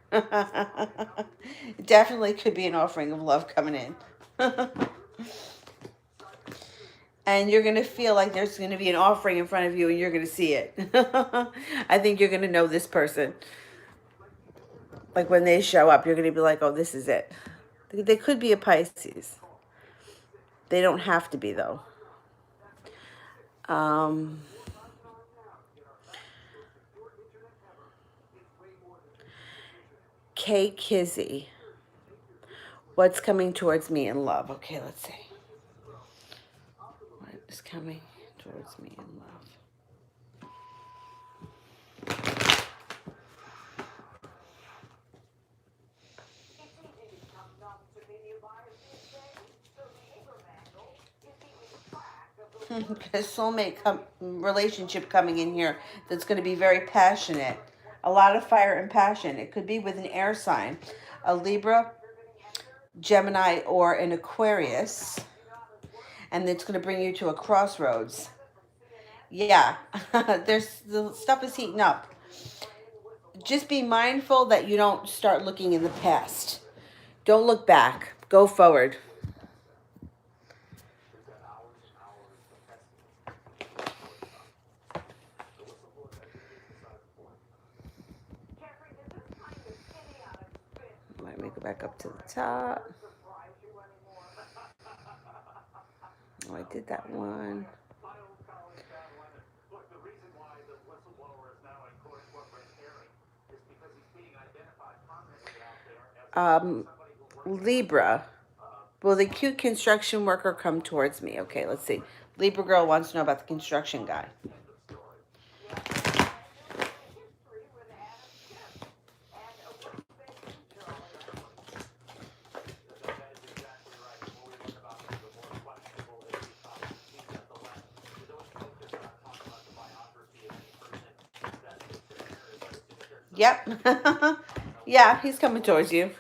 Definitely could be an offering of love coming in. And you're going to feel like there's going to be an offering in front of you and you're going to see it. I think you're going to know this person. Like when they show up, you're going to be like, oh, this is it. They could be a Pisces. They don't have to be, though. Kay Kizzy. What's coming towards me in love? Okay, let's see. What is coming towards me in love? A soulmate relationship coming in here that's going to be very passionate. A lot of fire and passion. It could be with an air sign, a Libra, Gemini, or an Aquarius. And it's going to bring you to a crossroads. Yeah, the stuff is heating up. Just be mindful that you don't start looking in the past. Don't look back. Go forward. Let me go back up to the top. Oh, I did that one. Libra. Will the cute construction worker come towards me? Okay, let's see. Libra girl wants to know about the construction guy. Yep. Yeah, he's coming towards you.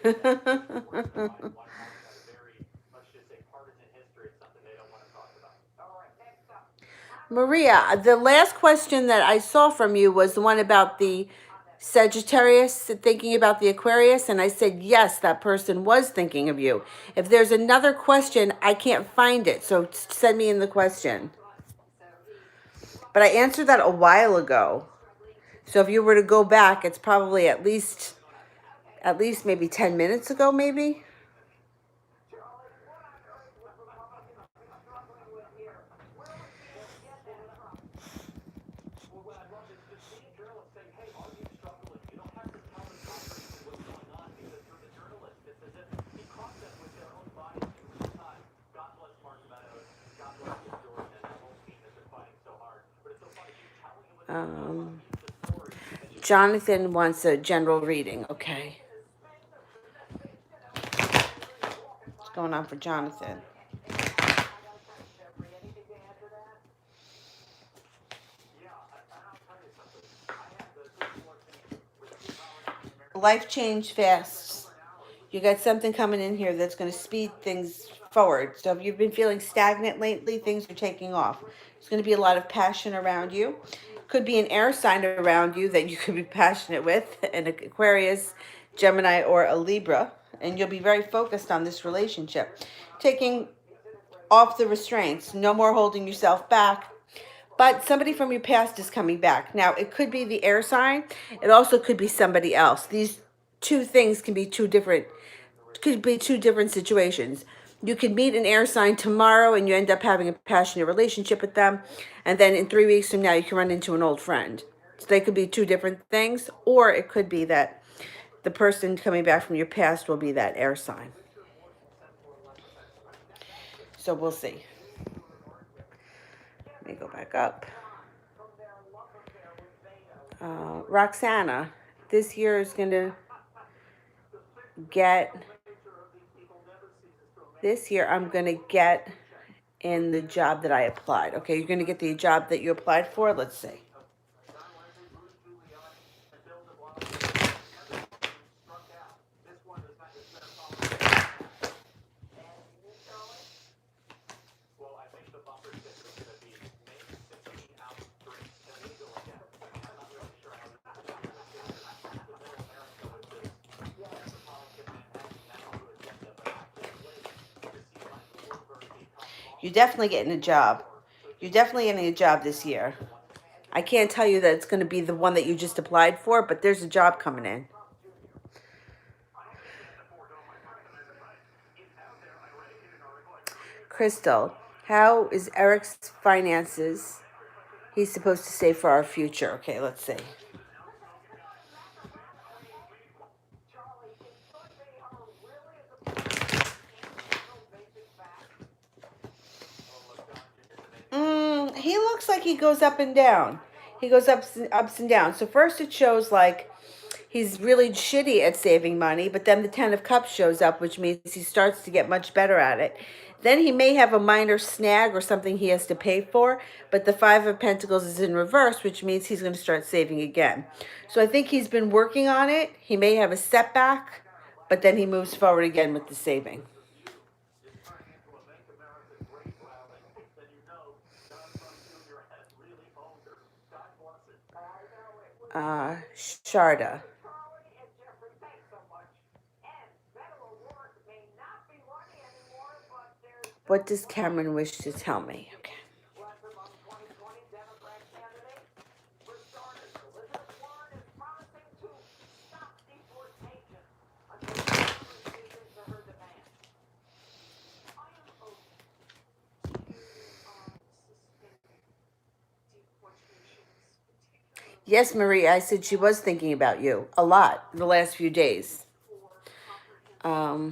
Maria, the last question that I saw from you was the one about the Sagittarius thinking about the Aquarius, and I said, yes, that person was thinking of you. If there's another question, I can't find it, so send me in the question. But I answered that a while ago. So if you were to go back, it's probably at least at least maybe 10 minutes ago, maybe. Jonathan wants a general reading. Okay. What's going on for Jonathan? Life change fast. You got something coming in here that's going to speed things forward. So if you've been feeling stagnant lately, things are taking off. There's going to be a lot of passion around you. Could be an air sign around you that you could be passionate with, an Aquarius, Gemini, or a Libra. And you'll be very focused on this relationship. Taking off the restraints, no more holding yourself back. But somebody from your past is coming back. Now, it could be the air sign. It also could be somebody else. These two things can be could be two different situations. You could meet an air sign tomorrow and you end up having a passionate relationship with them. And then in 3 weeks from now, you can run into an old friend. So they could be two different things. Or it could be that the person coming back from your past will be that air sign. So we'll see. Let me go back up. Roxana, this year is going to get, this year I'm going to get in the job that I applied. Okay, you're going to get the job that you applied for. Let's see. You're definitely getting a job. You're definitely getting a job this year. I can't tell you that it's going to be the one that you just applied for, but there's a job coming in. Crystal, how is Eric's finances? He's supposed to save for our future. Okay, let's see. He looks like he goes up and down. He goes ups and downs. So first it shows like he's really shitty at saving money, but then the Ten of Cups shows up, which means he starts to get much better at it. Then he may have a minor snag or something he has to pay for, but the Five of Pentacles is in reverse, which means he's going to start saving again. So I think he's been working on it. He may have a setback, but then he moves forward again with the saving. Sharda. What does Cameron wish to tell me? Okay. Yes, Marie, I said she was thinking about you a lot the last few days. I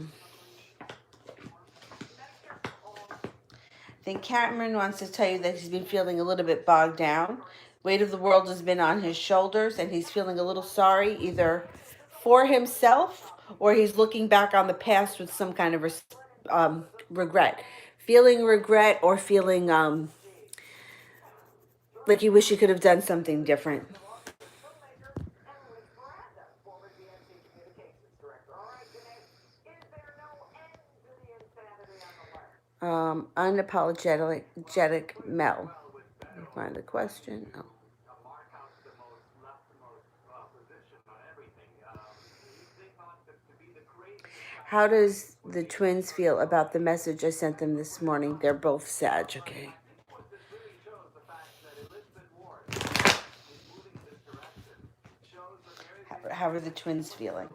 think Cameron wants to tell you that he's been feeling a little bit bogged down. Weight of the world has been on his shoulders, and he's feeling a little sorry either for himself or he's looking back on the past with some kind of regret. Feeling regret or feeling like you wish you could have done something different. Unapologetic Mel. Let me find the question. Oh. How does the twins feel about the message I sent them this morning? They're both Sag, okay? How are the twins feeling?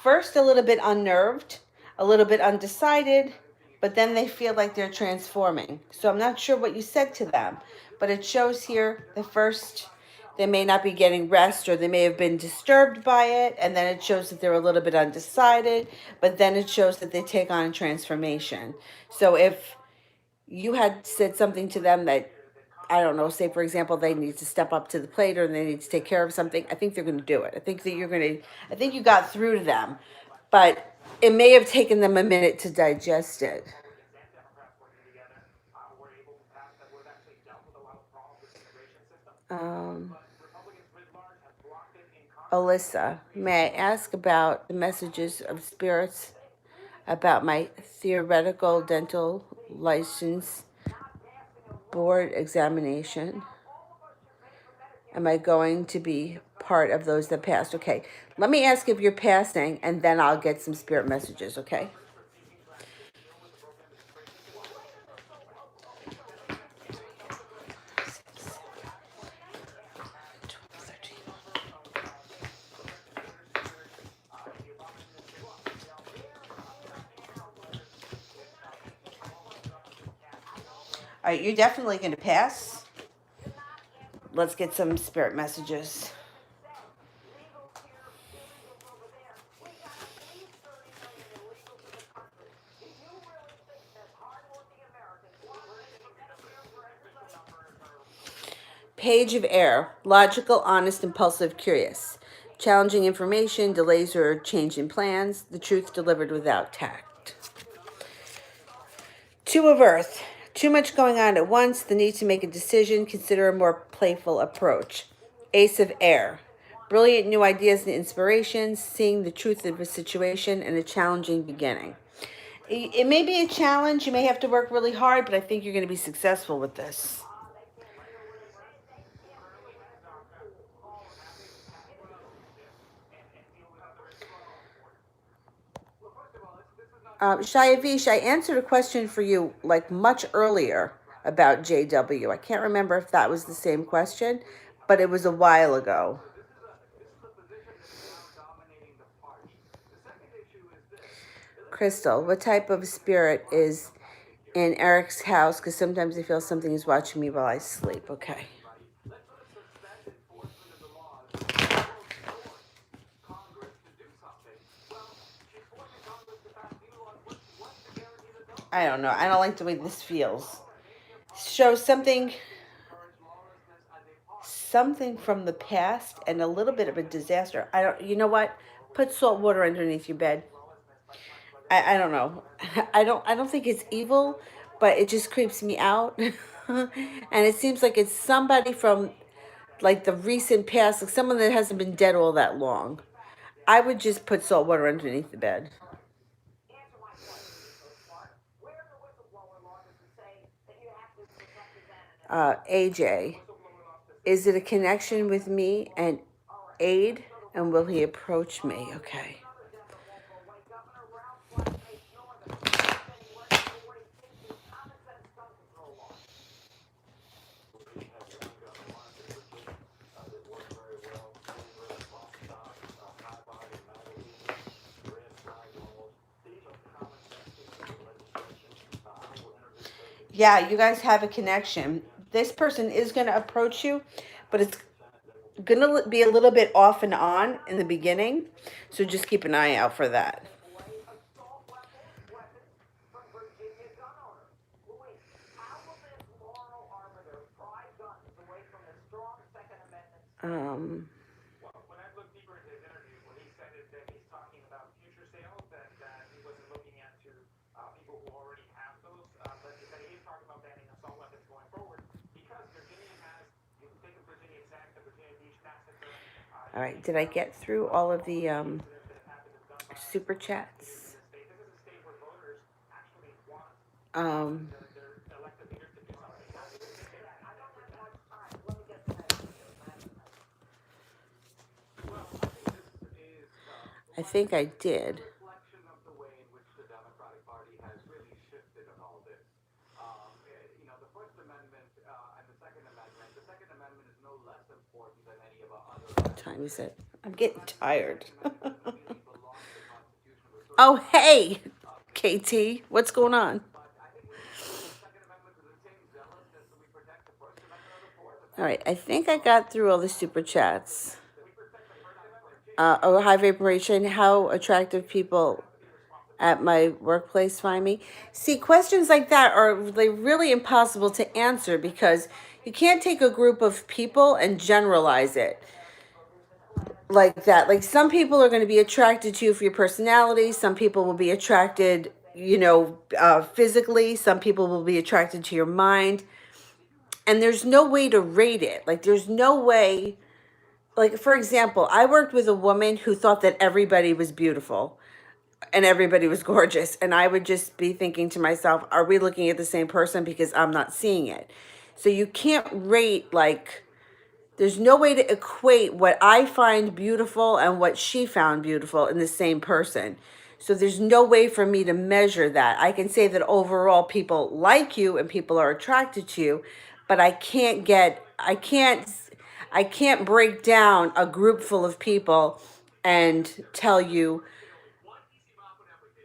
first a little bit unnerved, a little bit undecided, but then they feel like they're transforming. So I'm not sure what you said to them, but it shows here the first they may not be getting rest, or they may have been disturbed by it, and then it shows that they're a little bit undecided, but then it shows that they take on a transformation. So if you had said something to them that, I don't know, say for example, they need to step up to the plate or they need to take care of something, I think they're going to do it. I think that I think you got through to them, but it may have taken them a minute to digest it. Um, Alyssa, may I ask about the messages of spirits about my theoretical dental license board examination? Am I going to be part of those that passed? Okay, let me ask if you're passing, and then I'll get some spirit messages, okay? All right, you're definitely going to pass. Let's get some spirit messages. Page of Air, logical, honest, impulsive, curious. Challenging information, delays or change in plans, the truth delivered without tact. Two of Earth, too much going on at once, the need to make a decision, consider a more playful approach. Ace of Air, brilliant new ideas and inspirations, seeing the truth of a situation and a challenging beginning. It may be a challenge, you may have to work really hard, but I think you're going to be successful with this. Shayavish, I answered a question for you like much earlier about JW. I can't remember if that was the same question, but it was a while ago. Crystal, what type of spirit is in Eric's house? Because sometimes I feel something is watching me while I sleep. Okay. I don't know. I don't like the way this feels. Shows something from the past and a little bit of a disaster. I don't. You know what? Put salt water underneath your bed. I don't know. I don't think it's evil, but it just creeps me out. And it seems like it's somebody from like the recent past, like someone that hasn't been dead all that long. I would just put salt water underneath the bed. AJ, is it a connection with me and Aid? And will he approach me? Okay. Yeah, you guys have a connection. This person is going to approach you, but it's going to be a little bit off and on in the beginning. So just keep an eye out for that. Um, all right, did I get through all of the super chats? Um, I think I did. What time is it? I'm getting tired. Oh, hey, KT, what's going on? All right, I think I got through all the super chats. Oh, high vibration, how attractive people at my workplace find me. See, questions like that are really impossible to answer because you can't take a group of people and generalize it like that. Like some people are going to be attracted to you for your personality. Some people will be attracted, physically. Some people will be attracted to your mind. And there's no way to rate it. Like there's no way. Like for example, I worked with a woman who thought that everybody was beautiful and everybody was gorgeous. And I would just be thinking to myself, are we looking at the same person? Because I'm not seeing it. So you can't rate, like, there's no way to equate what I find beautiful and what she found beautiful in the same person. So there's no way for me to measure that. I can say that overall people like you and people are attracted to you, but I can't break down a group full of people and tell you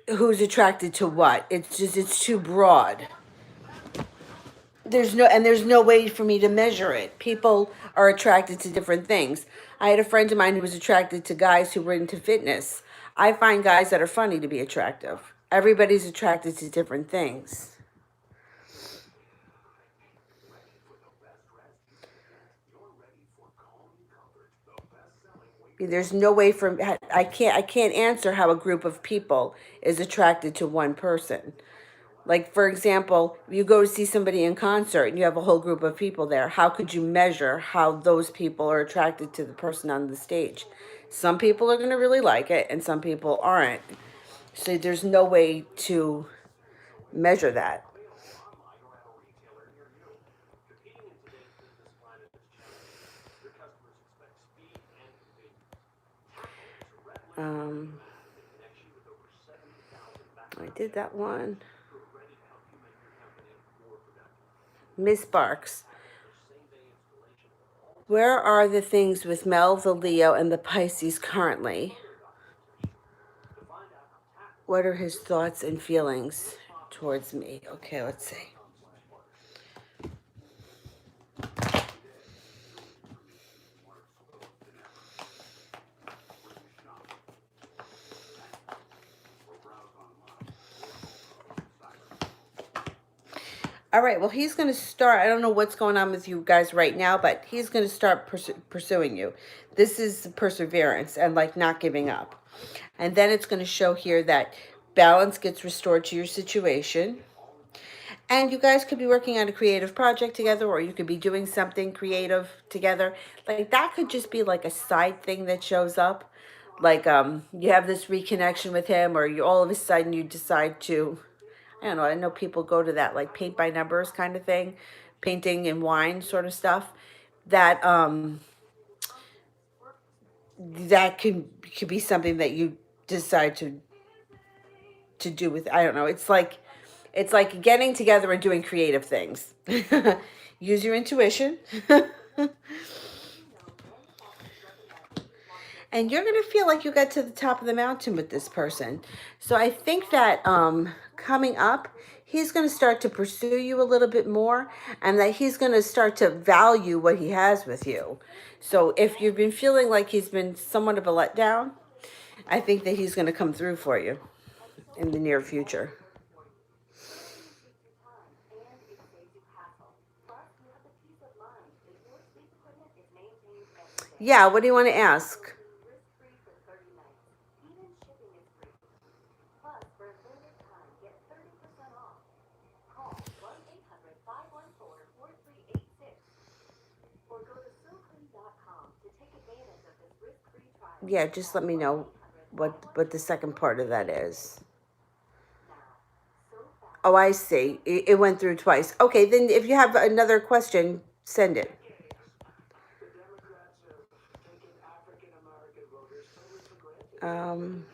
who's attracted to what. It's too broad. There's no way for me to measure it. People are attracted to different things. I had a friend of mine who was attracted to guys who were into fitness. I find guys that are funny to be attractive. Everybody's attracted to different things. There's no way for I can't answer how a group of people is attracted to one person. Like, for example, you go to see somebody in concert and you have a whole group of people there. How could you measure how those people are attracted to the person on the stage? Some people are going to really like it and some people aren't. So there's no way to measure that. Um, I did that one. Miss Barks. Where are the things with Mel, the Leo, and the Pisces currently? What are his thoughts and feelings towards me? Okay, let's see. All right, well, he's going to start. I don't know what's going on with you guys right now, but he's going to start pursuing you. This is perseverance and like not giving up. And then it's going to show here that balance gets restored to your situation. And you guys could be working on a creative project together, or you could be doing something creative together. Like that could just be like a side thing that shows up. Like you have this reconnection with him, or you all of a sudden you decide to, I don't know, I know people go to that like paint by numbers kind of thing, painting and wine sort of stuff. That that could be something that you decide to do with, I don't know. It's like getting together and doing creative things. Use your intuition. And you're going to feel like you got to the top of the mountain with this person. So I think that coming up, he's going to start to pursue you a little bit more, and that he's going to start to value what he has with you. So if you've been feeling like he's been somewhat of a letdown, I think that he's going to come through for you in the near future. Yeah, what do you want to ask? Yeah, just let me know what the second part of that is. Oh, I see. It went through twice. Okay, then if you have another question, send it. Um,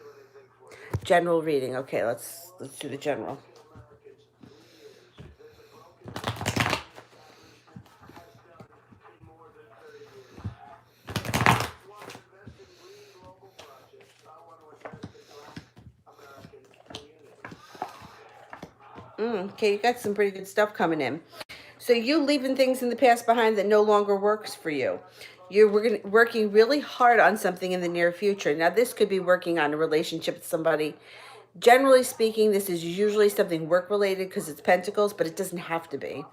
General reading. Okay, let's do the general. Okay, you got some pretty good stuff coming in. So you leaving things in the past behind that no longer works for you. You're working really hard on something in the near future. Now, this could be working on a relationship with somebody. Generally speaking, this is usually something work related because it's pentacles, but it doesn't have to be.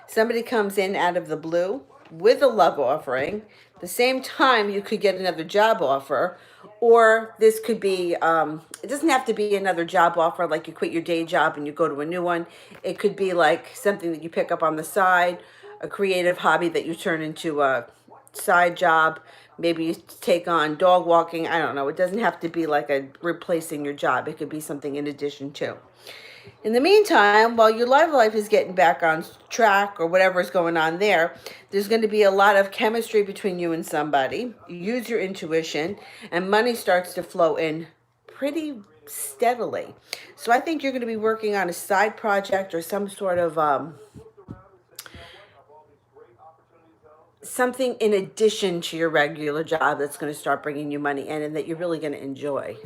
Somebody comes in out of the blue with a love offering. The same time, you could get another job offer, or this could be, it doesn't have to be another job offer like you quit your day job and you go to a new one. It could be like something that you pick up on the side, a creative hobby that you turn into a side job. Maybe you take on dog walking. I don't know. It doesn't have to be like a replacing your job. It could be something in addition to. In the meantime, while your love life is getting back on track or whatever is going on there, there's going to be a lot of chemistry between you and somebody. Use your intuition, and money starts to flow in pretty steadily. So I think you're going to be working on a side project or some sort of something in addition to your regular job that's going to start bringing you money in and that you're really going to enjoy.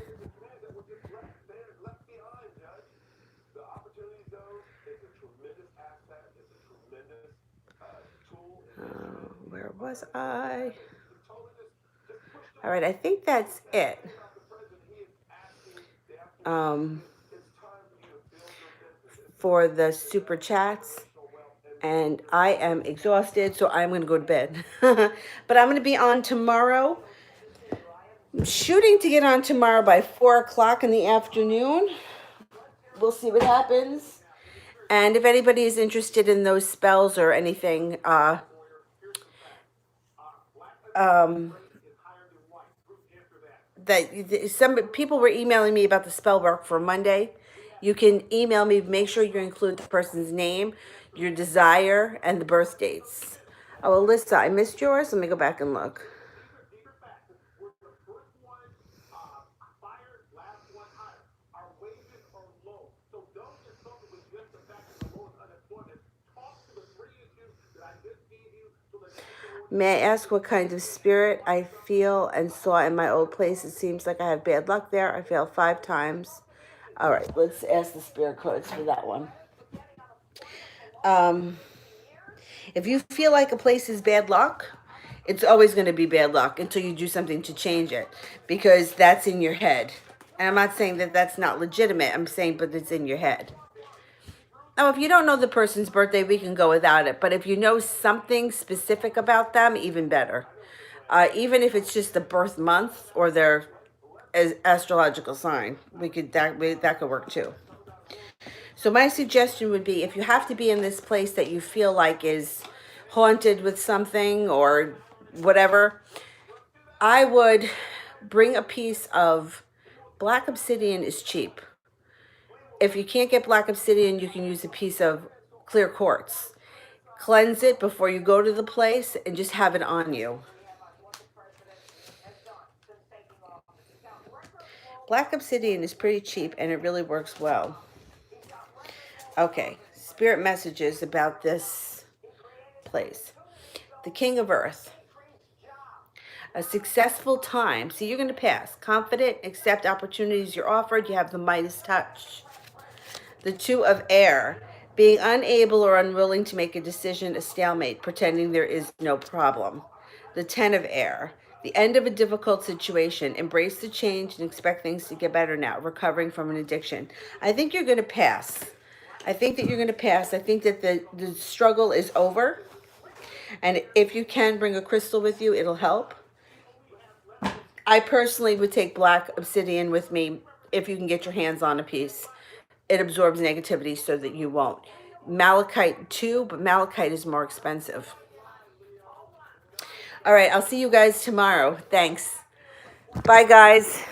Where was I? All right, I think that's it. Um, for the super chats. And I am exhausted, so I'm going to go to bed. But I'm going to be on tomorrow. I'm shooting to get on tomorrow by 4 o'clock in the afternoon. We'll see what happens. And if anybody is interested in those spells or anything, that some people were emailing me about the spell work for Monday. You can email me. Make sure you include the person's name, your desire, and the birth dates. Oh, Alyssa, I missed yours. Let me go back and look. May I ask what kind of spirit I feel and saw in my old place? It seems like I have bad luck there. I failed 5 times. All right, let's ask the spirit codes for that one. If you feel like a place is bad luck, it's always going to be bad luck until you do something to change it, because that's in your head. And I'm not saying that that's not legitimate. I'm saying, but it's in your head. Now, if you don't know the person's birthday, we can go without it. But if you know something specific about them, even better. Even if it's just the birth month or their astrological sign, that could work too. So my suggestion would be, if you have to be in this place that you feel like is haunted with something or whatever, I would bring a piece of black obsidian. Is cheap. If you can't get black obsidian, you can use a piece of clear quartz. Cleanse it before you go to the place and just have it on you. Black obsidian is pretty cheap and it really works well. Okay, spirit messages about this place. The King of Earth. A successful time. See, you're going to pass. Confident, accept opportunities you're offered. You have the Midas touch. The Two of Air. Being unable or unwilling to make a decision, a stalemate, pretending there is no problem. The Ten of Air. The end of a difficult situation. Embrace the change and expect things to get better now. Recovering from an addiction. I think you're going to pass. I think that you're going to pass. I think that the struggle is over. And if you can bring a crystal with you, it'll help. I personally would take black obsidian with me if you can get your hands on a piece. It absorbs negativity so that you won't. Malachite too, but malachite is more expensive. All right, I'll see you guys tomorrow. Thanks. Bye, guys.